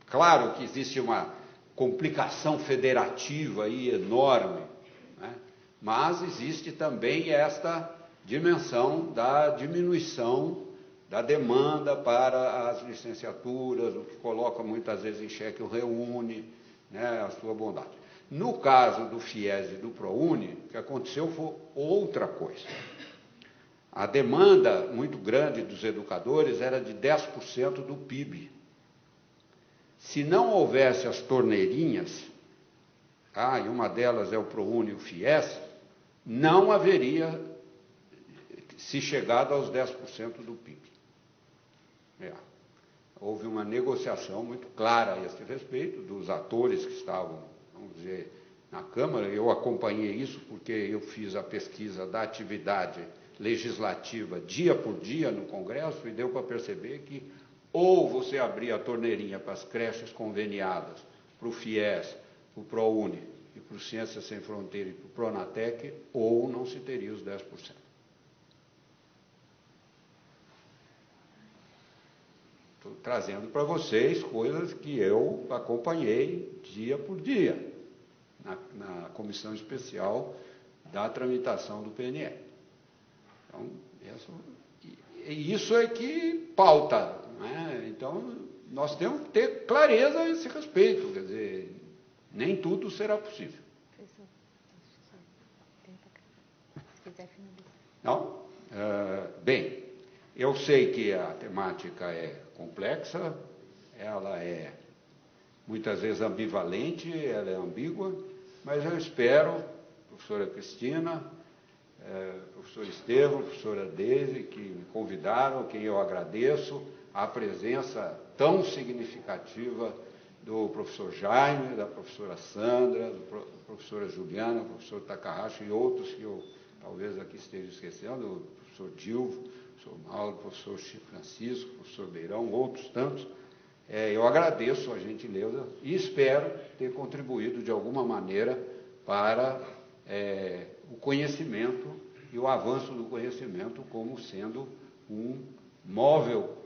claro que existe uma complicação federativa aí enorme, né? Mas existe também esta dimensão da diminuição da demanda para as licenciaturas, o que coloca muitas vezes em xeque o REUNE, né, a sua bondade. No caso do FIES e do ProUni, o que aconteceu foi outra coisa. A demanda muito grande dos educadores era de 10% do PIB. Se não houvesse as torneirinhas, e uma delas é o ProUni e o FIES, não haveria se chegado aos 10% do PIB. Houve uma negociação muito clara a esse respeito, dos atores que estavam, vamos dizer, na Câmara. Eu acompanhei isso porque eu fiz a pesquisa da atividade legislativa dia por dia no Congresso, e deu para perceber que ou você abria a torneirinha para as creches conveniadas, para o FIES, para o ProUni, e para o Ciências Sem Fronteira e para o Pronatec, ou não se teria os 10%. Estou trazendo para vocês coisas que eu acompanhei dia por dia na comissão especial da tramitação do PNE. Então, isso é que pauta, né? Então, nós temos que ter clareza a esse respeito, quer dizer, nem tudo será possível. Não? Bem, eu sei que a temática é complexa, ela é muitas vezes ambivalente, ela é ambígua, mas eu espero, professora Cristina, professor Estevão, professora Deise, que me convidaram, a quem eu agradeço, a presença tão significativa do professor Jaime, da professora Sandra, da professora Juliana, do professor Takahashi e outros que eu talvez aqui esteja esquecendo, o professor Dilvo, o professor Mauro, o professor Chico Francisco, o professor Beirão, outros tantos. Eu agradeço a gentileza e espero ter contribuído de alguma maneira para o conhecimento e o avanço do conhecimento como sendo um móvel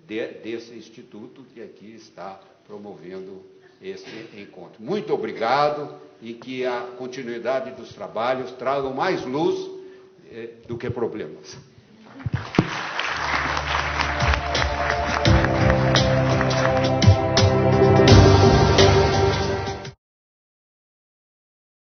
desse instituto que aqui está promovendo esse encontro. Muito obrigado e que a continuidade dos trabalhos tragam mais luz do que problemas.